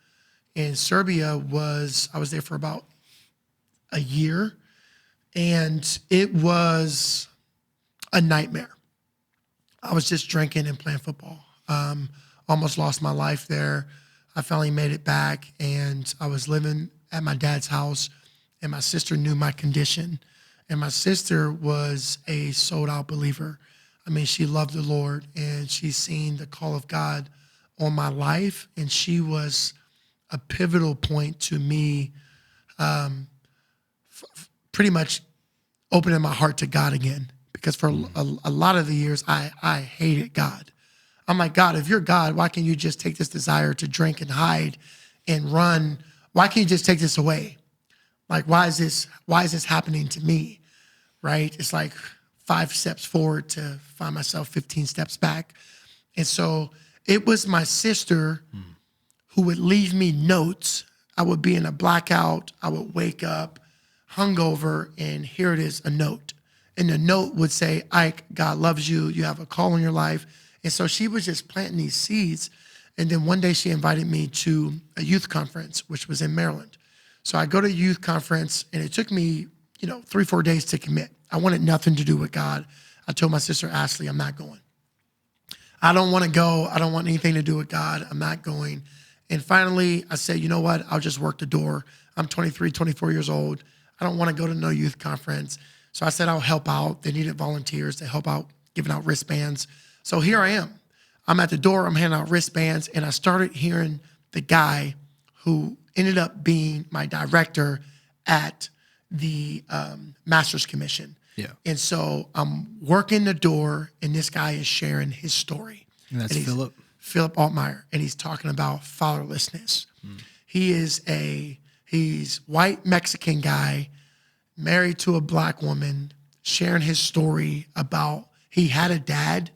And Serbia I was there for about a year, and it was a nightmare. I was just drinking and playing football. Almost lost my life there. I finally made it back, and I was living at my dad's house, and my sister knew my condition. And my sister was a sold-out believer. I mean, she loved the Lord, and she's seen the call of God on my life, and she was a pivotal point to me pretty much opening my heart to God again. Because for a lot of the years, I hated God. I'm like, God, if you're God, why can't you just take this desire to drink and hide and run? Why can't you just take this away? Like, why is this happening to me? Right? It's like 5 steps forward to find myself 15 steps back. And so it was my sister who would leave me notes. I would be in a blackout. I would wake up hungover, and here it is, a note. And the note would say, Ike, God loves you. You have a call in your life. And so she was just planting these seeds. And then one day she invited me to a youth conference, which was in Maryland. So I go to a youth conference, and it took me, 3-4 days to commit. I wanted nothing to do with God. I told my sister, Ashley, I'm not going. I don't want to go. I don't want anything to do with God. I'm not going. And finally, I said, you know what? I'll just work the door. I'm 23, 24 years old. I don't want to go to no youth conference. So I said, I'll help out. They needed volunteers to help out, giving out wristbands. So here I am. I'm at the door. I'm handing out wristbands. And I started hearing the guy who ended up being my director at the Master's Commission. Yeah. And so I'm working the door, and this guy is sharing his story. And that's Philip? Philip Altmeyer, and he's talking about fatherlessness. He's white Mexican guy, married to a black woman, sharing his story about he had a dad,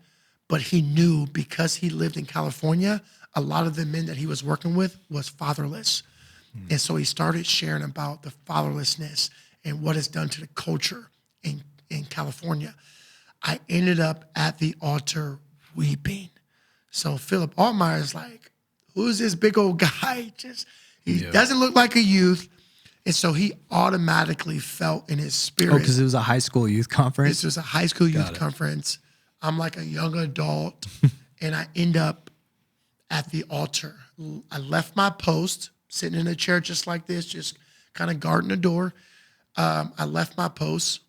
but he knew because he lived in California, a lot of the men that he was working with was fatherless. And so he started sharing about the fatherlessness and what it's done to the culture in California. I ended up at the altar weeping. So Philip Altmeyer is like, who's this big old guy? He doesn't look like a youth. And so he automatically felt in his spirit. Oh, because it was a high school youth conference? This was a high school youth conference. I'm like a young adult, and I end up at the altar. I left my post, sitting in a chair just like this, just kind of guarding the door. I left my post,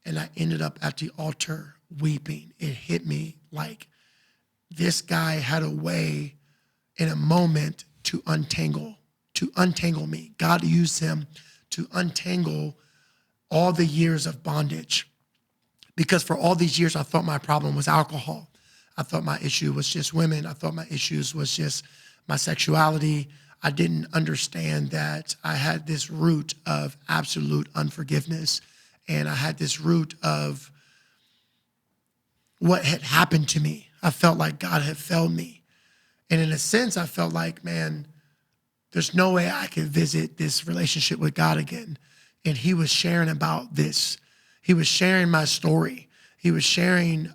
and I ended up at the altar weeping. It hit me like this guy had a way in a moment to untangle me. God used him to untangle all the years of bondage. Because for all these years, I thought my problem was alcohol. I thought my issue was just women. I thought my issues was just my sexuality. I didn't understand that I had this root of absolute unforgiveness, and I had this root of what had happened to me. I felt like God had failed me. And in a sense, I felt like, man, there's no way I could visit this relationship with God again. And he was sharing about this. He was sharing my story. He was sharing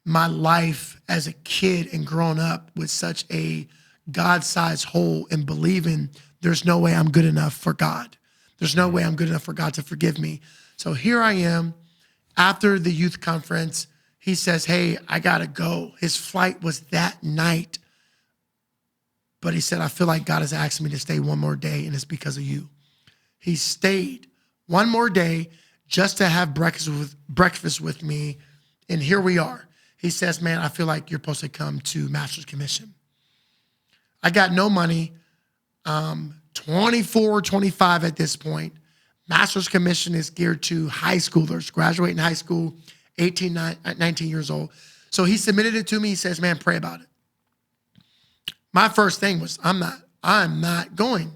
my life as a kid and growing up with such a God-sized hole and believing there's no way I'm good enough for God. There's no way I'm good enough for God to forgive me. So here I am after the youth conference. He says, hey, I got to go. His flight was that night. But he said, I feel like God has asked me to stay one more day, and it's because of you. He stayed one more day just to have breakfast with me, and here we are. He says, man, I feel like you're supposed to come to Master's Commission. I got no money, 24, 25 at this point. Master's Commission is geared to high schoolers, graduating high school, 18, 19 years old. So he submitted it to me. He says, man, pray about it. My first thing was, I'm not going.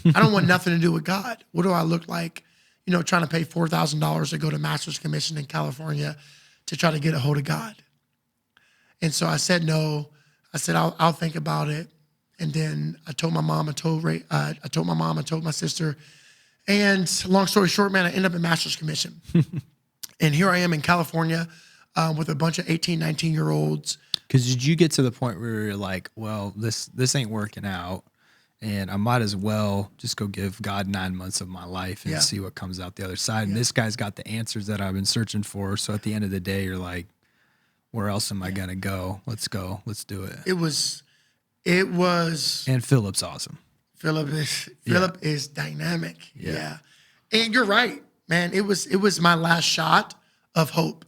I don't want nothing to do with God. What do I look like, trying to pay $4,000 to go to Master's Commission in California to try to get a hold of God? And so I said no. I said, I'll think about it. And then I told my mom, I told my sister. And long story short, man, I ended up in Master's Commission. And here I am in California with a bunch of 18, 19-year-olds. Because did you get to the point where you're like, well, this ain't working out, and I might as well just go give God 9 months of my life and see what comes out the other side. And this guy's got the answers that I've been searching for. So at the end of the day, you're like, where else am I going to go? Let's go. Let's do it. It was. And Philip's awesome. Philip is dynamic. Yeah. And you're right, man. It was my last shot of hope.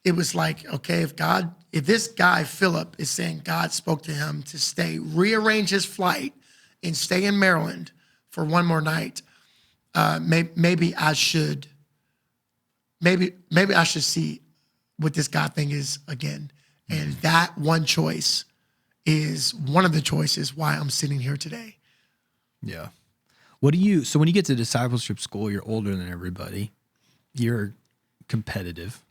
It was like, okay, if this guy, Philip, is saying God spoke to him to stay, rearrange his flight and stay in Maryland for one more night, maybe I should see what this God thing is again. And that one choice is one of the choices why I'm sitting here today. Yeah. So when you get to discipleship school, you're older than everybody. You're competitive.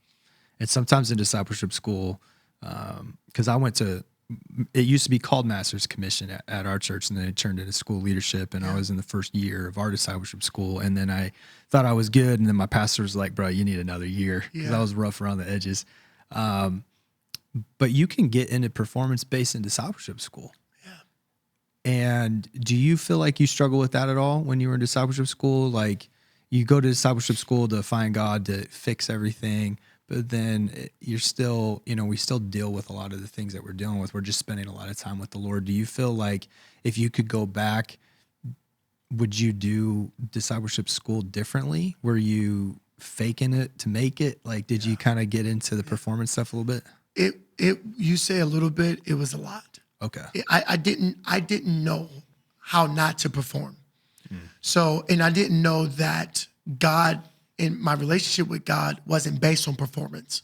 And sometimes in discipleship school, because it used to be called Master's Commission at our church, and then it turned into school leadership, and I was in the first year of our discipleship school, and then I thought I was good, and then my pastor was like, bro, you need another year, because I was rough around the edges. But you can get into performance-based in discipleship school. Yeah. And do you feel like you struggle with that at all when you were in discipleship school? Like, you go to discipleship school to find God to fix everything, but then you're still, we still deal with a lot of the things that we're dealing with. We're just spending a lot of time with the Lord. Do you feel like if you could go back, would you do discipleship school differently? Were you faking it to make it? Like, did you kind of get into the performance stuff a little bit? You say a little bit, it was a lot. Okay. I didn't know how not to perform. So, and I didn't know that God, in my relationship with God, wasn't based on performance.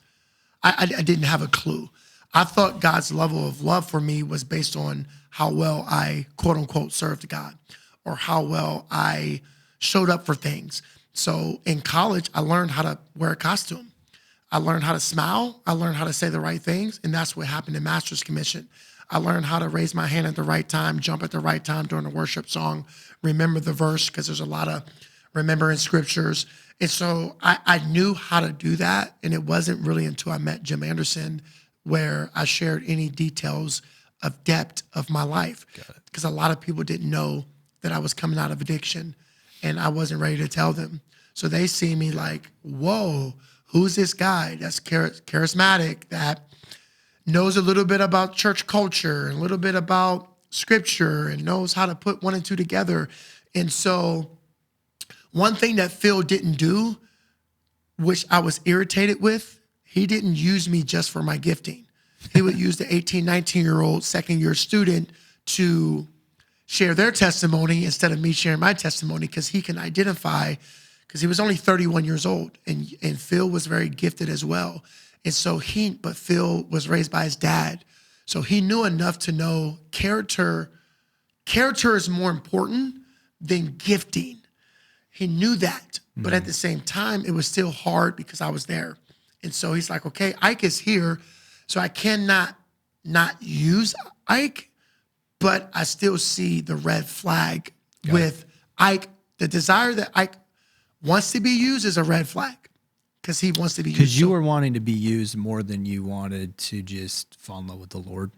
I didn't have a clue. I thought God's level of love for me was based on how well I, quote unquote, served God, or how well I showed up for things. So in college, I learned how to wear a costume. I learned how to smile. I learned how to say the right things. And that's what happened in Master's Commission. I learned how to raise my hand at the right time, jump at the right time during a worship song, remember the verse, because there's a lot of remembering scriptures. And so I knew how to do that. And it wasn't really until I met Jim Anderson where I shared any details of depth of my life. Because a lot of people didn't know that I was coming out of addiction, and I wasn't ready to tell them. So they see me like, whoa, who's this guy that's charismatic, that knows a little bit about church culture and a little bit about scripture and knows how to put one and two together. And so one thing that Phil didn't do, which I was irritated with, he didn't use me just for my gifting. He would use the 18, 19-year-old second-year student to share their testimony instead of me sharing my testimony, because he can identify, because he was only 31 years old, and Phil was very gifted as well. And so but Phil was raised by his dad. So he knew enough to know character is more important than gifting. He knew that. But at the same time, it was still hard because I was there. And so he's like, okay, Ike is here, so I cannot not use Ike, but I still see the red flag with Ike. The desire that Ike wants to be used is a red flag, because he wants to be used. Because you were wanting to be used more than you wanted to just fall in love with the Lord.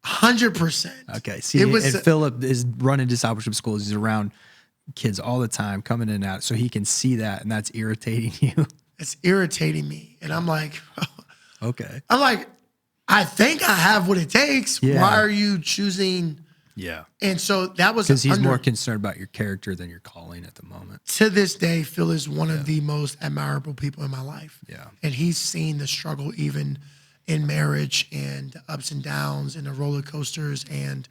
100%. Okay. See, and Philip is running discipleship schools. He's around kids all the time, coming in and out, so he can see that, and that's irritating you. It's irritating me. And I'm like, okay. I think I have what it takes. Yeah. Why are you choosing Yeah. And so that was Because he's more concerned about your character than your calling at the moment. to this day, Phil is one of the most admirable people in my life. Yeah. And he's seen the struggle even in marriage and the ups and downs and the roller coasters. And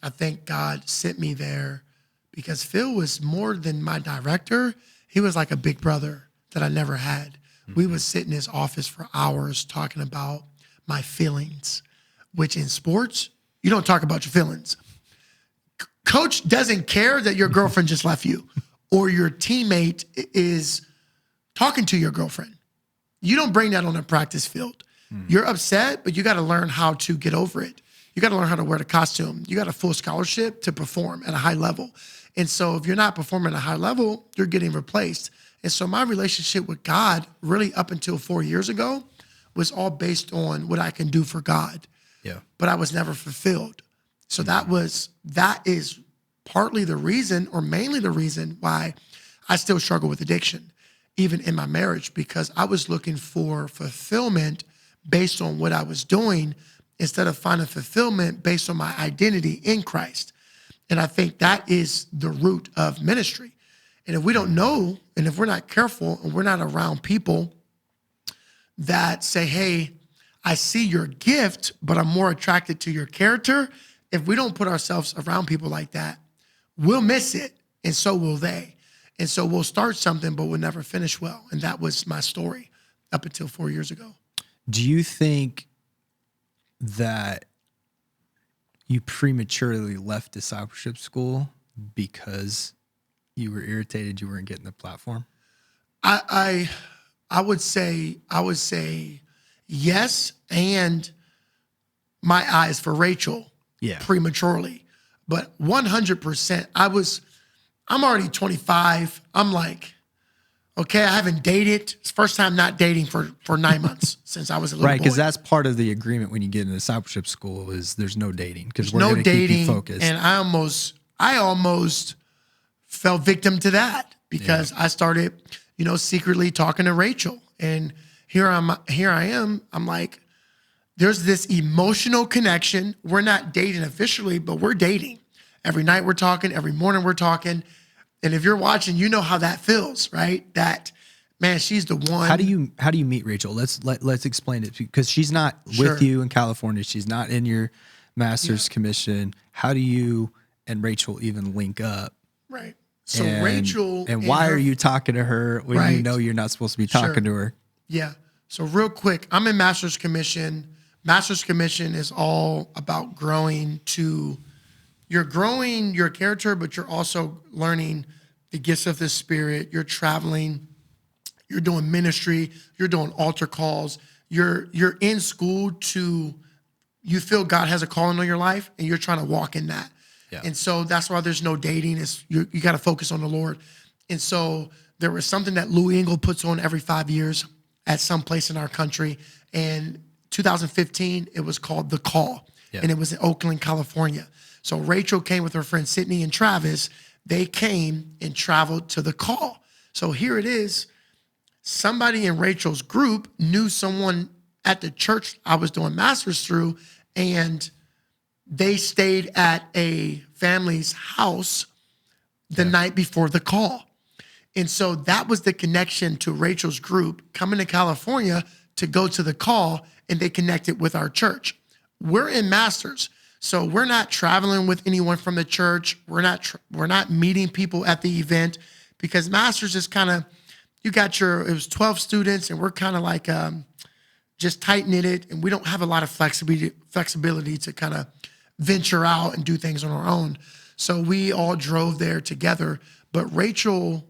I think God sent me there because Phil was more than my director. He was like a big brother that I never had. We would sit in his office for hours talking about my feelings, which in sports, you don't talk about your feelings. Coach doesn't care that your girlfriend just left you or your teammate is talking to your girlfriend. You don't bring that on a practice field. You're upset, but you got to learn how to get over it. You got to learn how to wear the costume. You got a full scholarship to perform at a high level. And so if you're not performing at a high level, you're getting replaced. And so my relationship with God really up until 4 years ago was all based on what I can do for God. Yeah. But I was never fulfilled. So that is partly the reason or mainly the reason why I still struggle with addiction, even in my marriage, because I was looking for fulfillment based on what I was doing instead of finding fulfillment based on my identity in Christ. And I think that is the root of ministry. And if we don't know, and if we're not careful and we're not around people that say, hey, I see your gift, but I'm more attracted to your character. If we don't put ourselves around people like that, we'll miss it. And so will they. And so we'll start something, but we'll never finish well. And that was my story up until 4 years ago. Do you think that you prematurely left discipleship school because you were irritated you weren't getting the platform? I would say yes, and my eyes for Rachel prematurely. But 100%, I'm already 25. I'm like, okay, I haven't dated. It's first time not dating for 9 months since I was a little boy. Right, because that's part of the agreement when you get into discipleship school is there's no dating because we're no going to keep dating, you focused. and I almost fell victim to that because I started, secretly talking to Rachel, and here I am. I'm like, there's this emotional connection. We're not dating officially, but we're dating. Every night we're talking, every morning we're talking. And if you're watching, you know how that feels, right? That, man, she's the one. How do you meet Rachel? Let's explain it because she's not with you in California. She's not in your master's commission. How do you and Rachel even link up? Right. So Rachel. And why are you talking to her when you know you're not supposed to be talking to her? Yeah. So real quick, I'm in master's commission. Master's commission is all about you're growing your character, but you're also learning the gifts of the Spirit. You're traveling, you're doing ministry, you're doing altar calls. You're in school you feel God has a calling on your life and you're trying to walk in that. Yeah. And so that's why there's no dating. You got to focus on the Lord. And so there was something that Louis Engle puts on every 5 years at some place in our country. And 2015, it was called The Call. Yeah. And it was in Oakland, California. So Rachel came with her friend Sydney and Travis. They came and traveled to The Call. So here it is. Somebody in Rachel's group knew someone at the church I was doing masters through, and they stayed at a family's house the night before The Call. And so that was the connection to Rachel's group coming to California to go to The Call, and they connected with our church. We're in masters. So we're not traveling with anyone from the church. We're not meeting people at the event because masters is kind of, it was 12 students and we're kind of like just tight-knit it, and we don't have a lot of flexibility to kind of venture out and do things on our own. So we all drove there together, but Rachel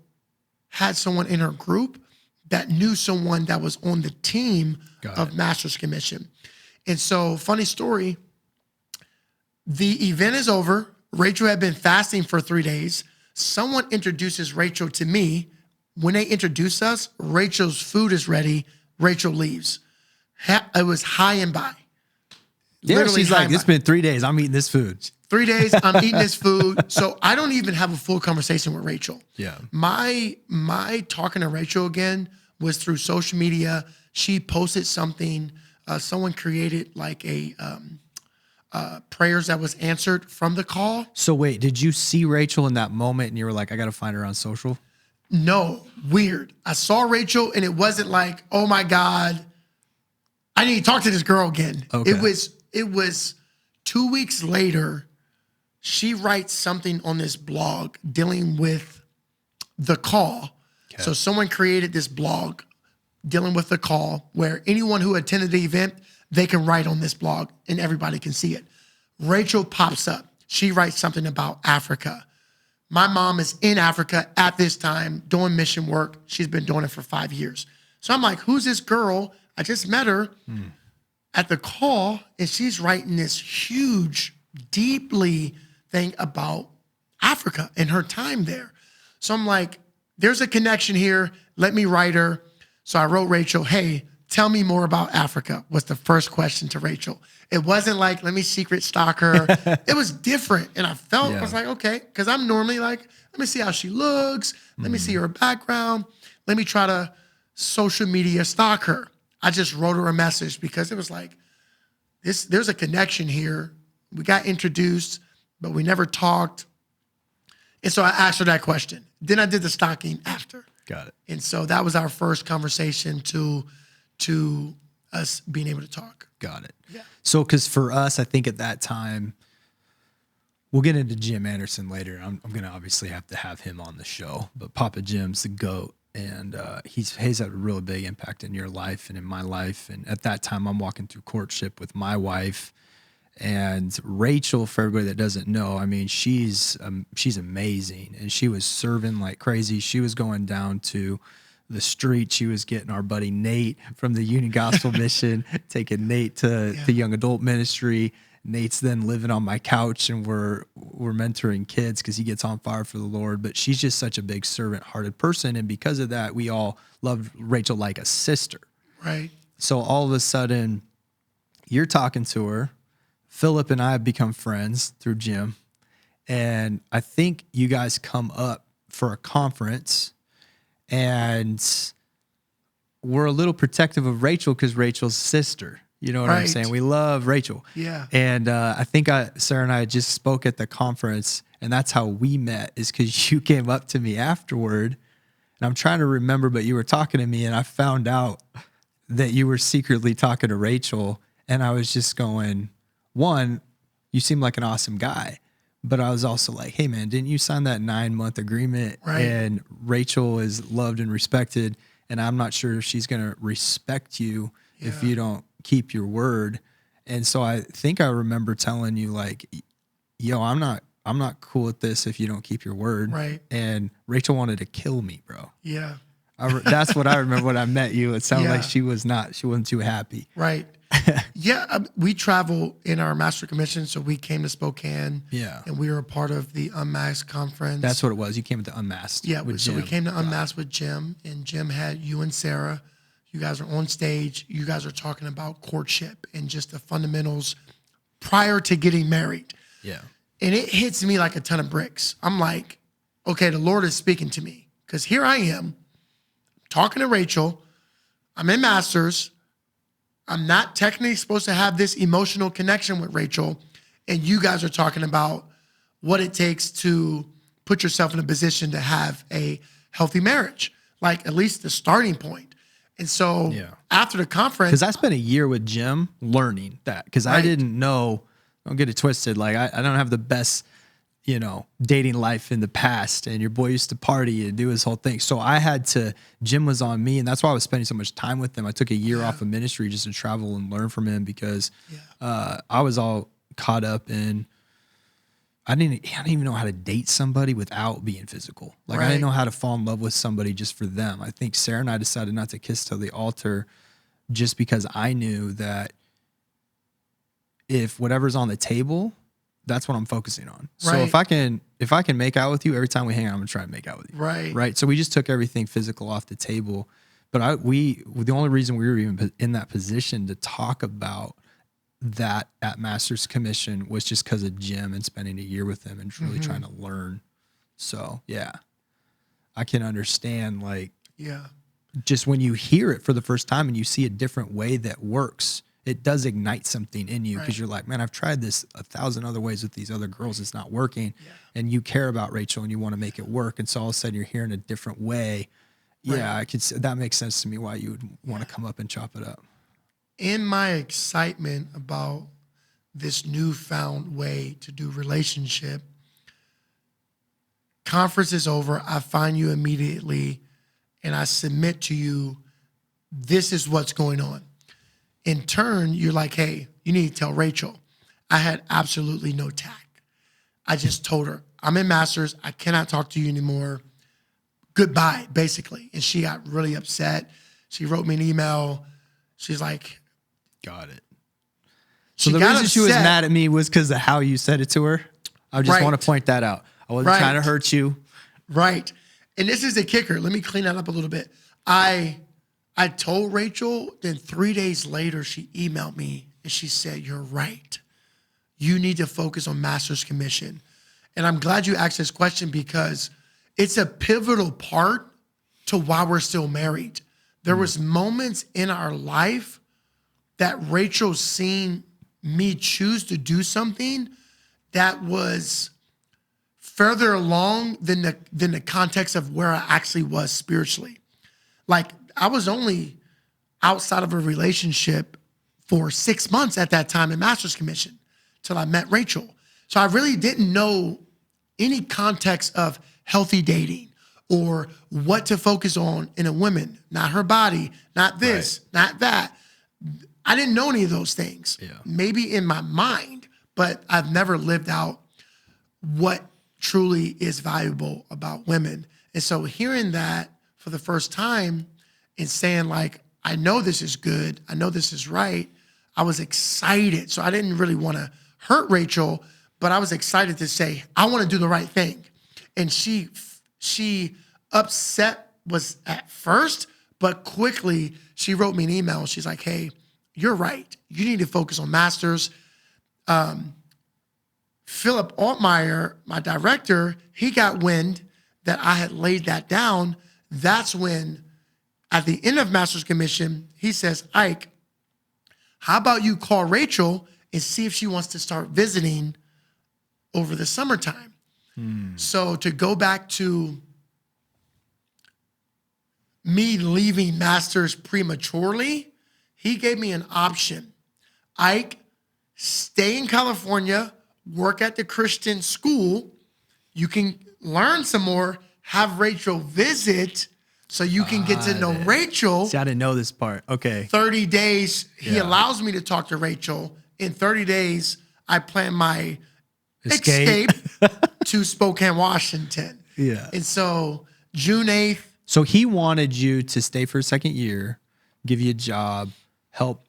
had someone in her group that knew someone that was on the team of Master's Commission. And so, funny story, the event is over. Rachel had been fasting for 3 days. Someone introduces Rachel to me. When they introduce us, Rachel's food is ready. Rachel leaves. It was high and by. Yeah, Literally she's like, it's been 3 days. I'm eating this food. 3 days, I'm eating this food. So I don't even have a full conversation with Rachel. Yeah. My talking to Rachel again was through social media. She posted something. Someone created like a prayers that was answered from the call. So wait, did you see Rachel in that moment and you were like, I got to find her on social? No, weird. I saw Rachel and it wasn't like, oh my God, I need to talk to this girl again. Okay. It was 2 weeks later. She writes something on this blog dealing with the call. Okay. So someone created this blog dealing with the call where anyone who attended the event, they can write on this blog and everybody can see it. Rachel pops up. She writes something about Africa. My mom is in Africa at this time doing mission work. She's been doing it for 5 years. So I'm like, who's this girl? I just met her at the call, and she's writing this huge, deeply thing about Africa and her time there. So I'm like, there's a connection here. Let me write her. So I wrote Rachel, hey, tell me more about Africa, was the first question to Rachel. It wasn't like, let me secret stalk her. It was different. And I felt, I was like, okay, because I'm normally like, let me see how she looks. Let me see her background. Let me try to social media stalk her. I just wrote her a message because it was like, there's a connection here. We got introduced, but we never talked. And so I asked her that question. Then I did the stalking after. Got it. And so that was our first conversation to us being able to talk. Got it. Yeah. So, because for us, I think at that time, we'll get into Jim Anderson later. I'm going to obviously have to have him on the show, but Papa Jim's the GOAT. And he's had a really big impact in your life and in my life. And at that time, I'm walking through courtship with my wife. And Rachel, for everybody that doesn't know, I mean, she's amazing. And she was serving like crazy. She was going down to the street. She was getting our buddy Nate from the Union Gospel Mission, taking Nate to the young adult ministry. Nate's then living on my couch, and we're mentoring kids because he gets on fire for the Lord. But she's just such a big servant-hearted person, and because of that, we all loved Rachel like a sister. Right. So all of a sudden, you're talking to her. Philip and I have become friends through Jim, and I think you guys come up for a conference, and we're a little protective of Rachel because Rachel's sister. You know what I'm saying? We love Rachel. Yeah. And I think Sarah and I just spoke at the conference, and that's how we met, is because you came up to me afterward. And I'm trying to remember, but you were talking to me, and I found out that you were secretly talking to Rachel. And I was just going, one, you seem like an awesome guy. But I was also like, hey, man, didn't you sign that 9-month agreement? Right. And Rachel is loved and respected, and I'm not sure if she's going to respect you if you don't keep your word. And so I think I remember telling you like, yo, I'm not cool with this if you don't keep your word. Right. And Rachel wanted to kill me, bro. Yeah. That's what I remember when I met you. It sounded like she wasn't too happy. Right. Yeah. We travel in our master commission. So we came to Spokane. Yeah. And we were a part of the Unmasked conference. That's what it was. You came to Unmasked. Yeah. With So Jim. we came to Unmasked with Jim, and Jim had you and Sarah. You guys are on stage. You guys are talking about courtship and just the fundamentals prior to getting married. Yeah. And it hits me like a ton of bricks. I'm like, okay, the Lord is speaking to me, because here I am talking to Rachel. I'm in Masters. I'm not technically supposed to have this emotional connection with Rachel. And you guys are talking about what it takes to put yourself in a position to have a healthy marriage, like at least the starting point. And so after the conference, because I spent a year with Jim learning that, because I didn't know, don't get it twisted. Like I don't have the best, dating life in the past, and your boy used to party and do his whole thing. So I had to, Jim was on me, and that's why I was spending so much time with him. I took a year off of ministry just to travel and learn from him, because I was all caught up in, I didn't even know how to date somebody without being physical. Like I didn't know how to fall in love with somebody just for them. I think Sarah and I decided not to kiss till the altar just because I knew that if whatever's on the table, that's what I'm focusing on. So if I can make out with you every time we hang out, I'm gonna try and make out with you. Right. So we just took everything physical off the table. But the only reason we were even in that position to talk about that at Master's Commission was just because of Jim and spending a year with him and really trying to learn. So I can understand, like, just when you hear it for the first time and you see a different way that works it does ignite something in you because Right. you're like, man, I've tried this 1,000 other ways with these other girls. It's not working. And you care about Rachel and you want to make it work. And so all of a sudden you're hearing a different way. Yeah, that makes sense to me why you would want to come up and chop it up. In my excitement about this newfound way to do relationship, conference is over. I find you immediately and I submit to you, this is what's going on. In turn, you're like, hey, you need to tell Rachel. I had absolutely no tact. I just told her, I'm in master's. I cannot talk to you anymore. Goodbye, basically. And she got really upset. She wrote me an email. She's like, got it. She So the got reason she was upset. mad at me was because of how you said it to her. I just want Right. to point that out. I wasn't Right. trying to hurt you. Right. And this is the kicker. Let me clean that up a little bit. I told Rachel, then 3 days later, she emailed me and she said, you're right. You need to focus on master's commission. And I'm glad you asked this question because it's a pivotal part to why we're still married. There was moments in our life that Rachel seen me choose to do something that was further along than the context of where I actually was spiritually. Like I was only outside of a relationship for 6 months at that time in master's commission till I met Rachel. So I really didn't know any context of healthy dating or what to focus on in a woman, not her body, not this, not that. I didn't know any of those things. Yeah. Maybe in my mind, but I've never lived out what truly is valuable about women. And so hearing that for the first time and saying like, I know this is good, I know this is right, I was excited. So I didn't really want to hurt Rachel, but I was excited to say, I want to do the right thing. And she upset was at first, but quickly she wrote me an email. She's like, hey, you're right. You need to focus on masters. Caleb Altmeyer, my director, he got wind that I had laid that down. That's when, at the end of master's commission, he says, Ike, how about you call Rachel and see if she wants to start visiting over the summertime? So to go back to me leaving master's prematurely, he gave me an option. Ike, stay in California, work at the Christian school. You can learn some more, have Rachel visit so you can get to know Rachel. See, I didn't know this part. Okay. 30 days, he Yeah. allows me to talk to Rachel. In 30 days, I plan my Escape. escape to Spokane, Washington. Yeah. And so June 8th, So he wanted you to stay for a second year, give you a job, help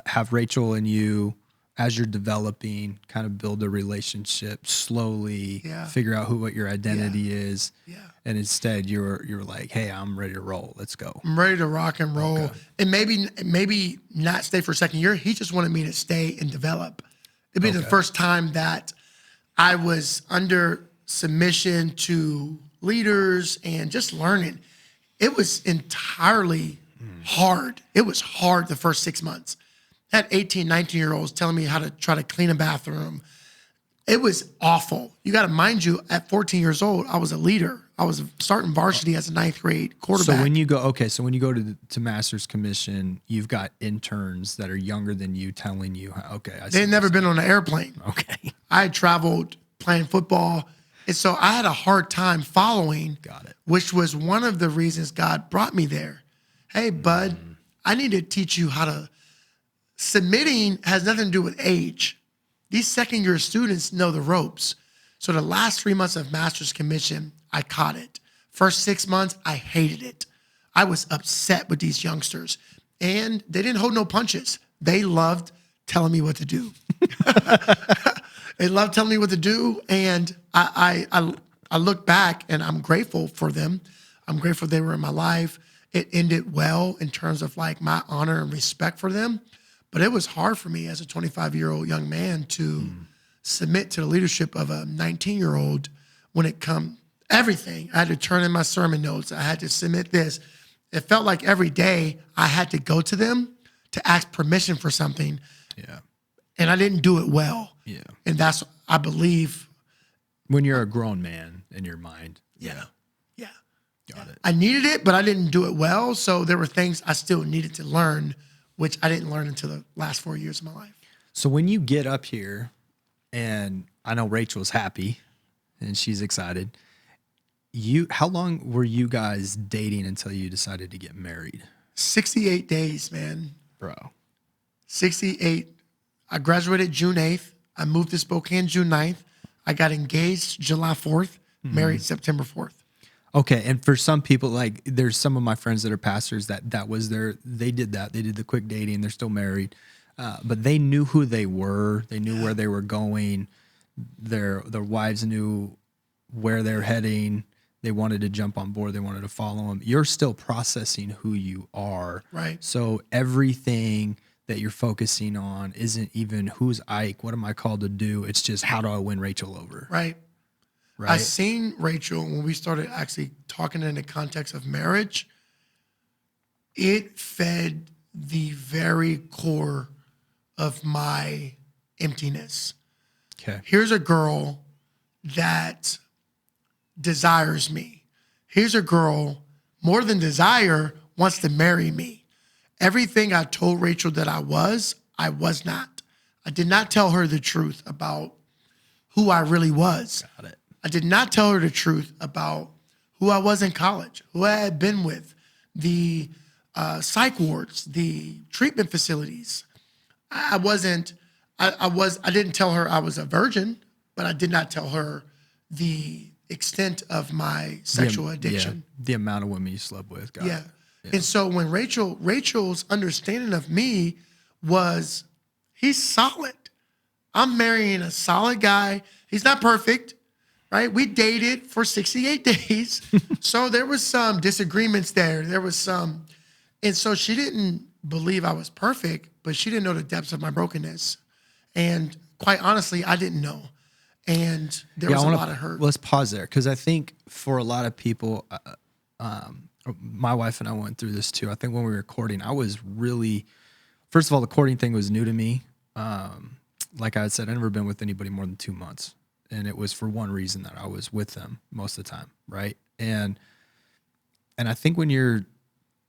have Rachel and you, as you're developing, kind of build a relationship slowly, Yeah. figure out what your identity is. Yeah. And instead you're like, hey, I'm ready to roll. Let's go. I'm ready to rock and roll. And maybe not stay for a second year. He just wanted me to stay and develop. It'd be the first time that I was under submission to leaders and just learning. It was entirely hard. It was hard the first 6 months. I had 18, 19-year-olds telling me how to try to clean a bathroom. It was awful. You got to mind you, at 14 years old, I was a leader. I was starting varsity as a 9th grade quarterback. So when you go to master's commission, you've got interns that are younger than you telling you, okay, I see They'd never been on an airplane. Okay. I had traveled playing football. And so I had a hard time following, Got it. which was one of the reasons God brought me there. Hey, bud, I need to teach you how to. Submitting has nothing to do with age. These second-year students know the ropes. So the last 3 months of master's commission, I caught it. First 6 months, I hated it. I was upset with these youngsters. And they didn't hold no punches. They loved telling me what to do. They loved telling me what to do. And I look back and I'm grateful for them. I'm grateful they were in my life. It ended well in terms of like my honor and respect for them. But it was hard for me as a 25-year-old young man to submit to the leadership of a 19-year-old when it come everything. I had to turn in my sermon notes. I had to submit this. It felt like every day I had to go to them to ask permission for something, Yeah. and I didn't do it well. Yeah. And that's, I believe. When you're a grown man in your mind. Yeah. Got it. I needed it, but I didn't do it well. So there were things I still needed to learn, which I didn't learn until the last 4 years of my life. So when you get up here, and I know Rachel's happy and she's excited, how long were you guys dating until you decided to get married? 68 days, man. Bro. 68. I graduated June 8th. I moved to Spokane June 9th. I got engaged July 4th, married September 4th. Okay, and for some people, like there's some of my friends that are pastors that was they did that. They did the quick dating. They're still married, but they knew who they were. They knew where they were going. Their wives knew where they're heading. They wanted to jump on board. They wanted to follow them. You're still processing who you are. Right. So everything that you're focusing on isn't even who's Ike, what am I called to do? It's just how do I win Rachel over? Right. Right. I seen Rachel when we started actually talking in the context of marriage. It fed the very core of my emptiness. Okay. Here's a girl that desires me. Here's a girl, more than desire, wants to marry me. Everything I told Rachel that I was not. I did not tell her the truth about who I really was. Got it. I did not tell her the truth about who I was in college, who I had been with, the psych wards, the treatment facilities. I didn't tell her I was a virgin, but I did not tell her the extent of my sexual addiction. Yeah, the amount of women you slept with. Got Yeah. it. And so when Rachel's understanding of me was, he's solid. I'm marrying a solid guy. He's not perfect, right? We dated for 68 days. So there was some disagreements there. And so she didn't believe I was perfect, but she didn't know the depths of my brokenness. And quite honestly, I didn't know. And there was a lot of hurt. Let's pause there because I think for a lot of people, my wife and I went through this too. I think when we were courting, I was really, first of all, the courting thing was new to me. Like I had said, I'd never been with anybody more than 2 months. And it was for one reason that I was with them most of the time, right? And I think when you're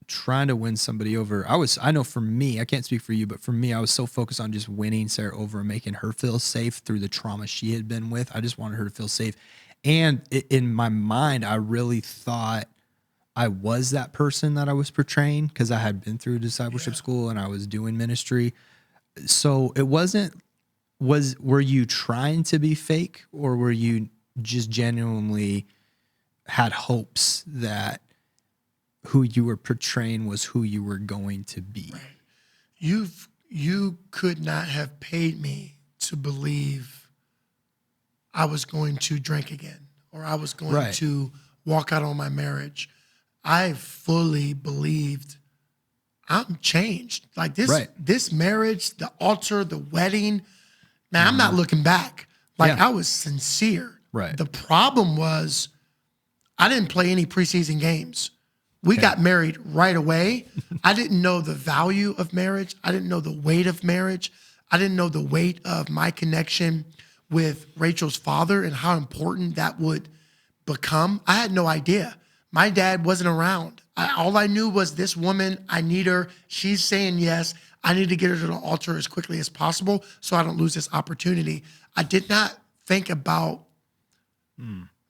trying to win somebody over, I know for me, I can't speak for you, but for me, I was so focused on just winning Sarah over and making her feel safe through the trauma she had been with. I just wanted her to feel safe. And in my mind, I really thought I was that person that I was portraying because I had been through discipleship school and I was doing ministry. So it were you trying to be fake or were you just genuinely had hopes that who you were portraying was who you were going to be? Right. You could not have paid me to believe I was going to drink again or I was going to walk out on my marriage. I fully believed I'm changed. Like this marriage, the altar, the wedding, man, I'm not looking back. Like I was sincere. Right. The problem was I didn't play any preseason games. We got married right away. I didn't know the value of marriage. I didn't know the weight of marriage. I didn't know the weight of my connection with Rachel's father and how important that would become. I had no idea. My dad wasn't around. All I knew was this woman, I need her. She's saying yes. I need to get her to the altar as quickly as possible so I don't lose this opportunity. I did not think about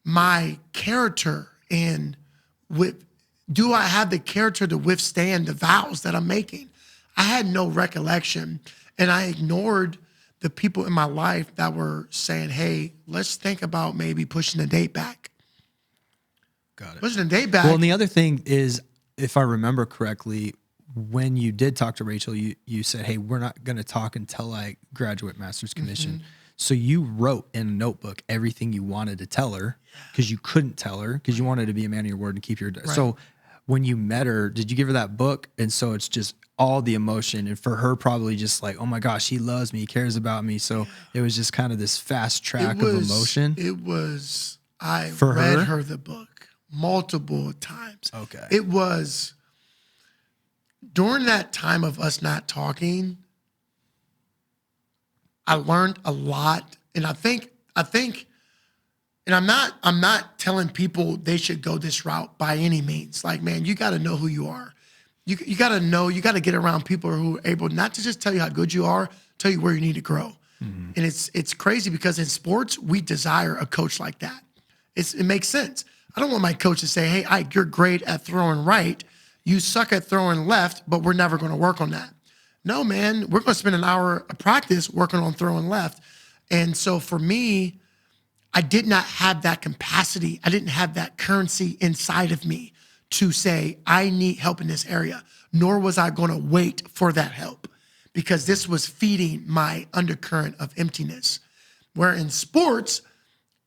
my character and do I have the character to withstand the vows that I'm making? I had no recollection, and I ignored the people in my life that were saying, hey, let's think about maybe pushing the date back. Got it. Pushing the date back. Well, and the other thing is, if I remember correctly, when you did talk to Rachel, you said, hey, we're not going to talk until I graduate master's commission. Mm-hmm. So you wrote in a notebook everything you wanted to tell her because you couldn't tell her because you wanted to be a man of your word and keep your... Right. So when you met her, did you give her that book? And so it's just all the emotion. And for her, probably just like, oh my gosh, he loves me, he cares about me. So it was just kind of this fast track of emotion. It was, I for read her the book multiple times. Okay. It was during that time of us not talking, I learned a lot. And I think, and I'm not telling people they should go this route by any means. Like, man, you got to know who you are. You got to know, you got to get around people who are able not to just tell you how good you are, tell you where you need to grow. Mm-hmm. And it's crazy because in sports, we desire a coach like that. It makes sense. I don't want my coach to say, hey, Ike, you're great at throwing right. You suck at throwing left, but we're never going to work on that. No, man, we're going to spend an hour of practice working on throwing left. And so for me, I did not have that capacity. I didn't have that currency inside of me to say, I need help in this area, nor was I going to wait for that help because this was feeding my undercurrent of emptiness. Where in sports,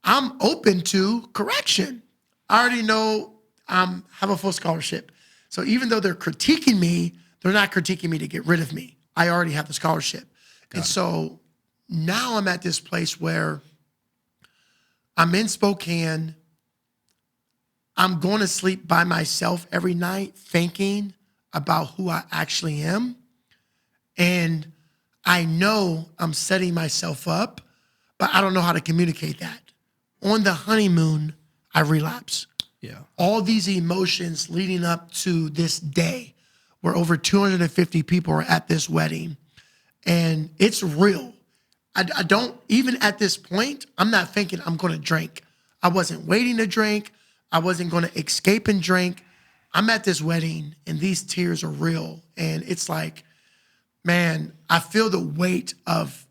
I'm open to correction. I already know I have a full scholarship. So even though they're critiquing me, they're not critiquing me to get rid of me. I already have the scholarship. And so now I'm at this place where I'm in Spokane. I'm going to sleep by myself every night thinking about who I actually am. And I know I'm setting myself up, but I don't know how to communicate that. On the honeymoon, I relapse. Yeah. All these emotions leading up to this day where over 250 people are at this wedding. And it's real. I don't, even at this point, I'm not thinking I'm going to drink. I wasn't waiting to drink. I wasn't going to escape and drink. I'm at this wedding and these tears are real. And it's like, man, I feel the weight of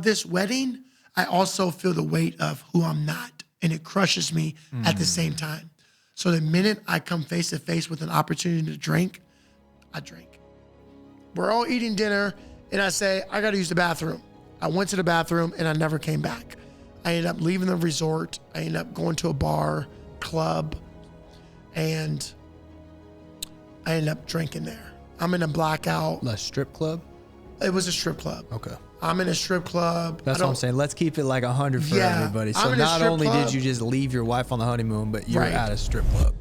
this wedding. I also feel the weight of who I'm not. And it crushes me at the same time. So the minute I come face to face with an opportunity to drink, I drink. We're all eating dinner and I say, I got to use the bathroom. I went to the bathroom and I never came back. I ended up leaving the resort. I ended up going to a bar, club, and I ended up drinking there. I'm in a blackout. A strip club? It was a strip club. Okay. I'm in a strip club. That's what I'm saying. Let's keep it like 100 for everybody. So not only did you just leave your wife on the honeymoon, but you're at a strip club.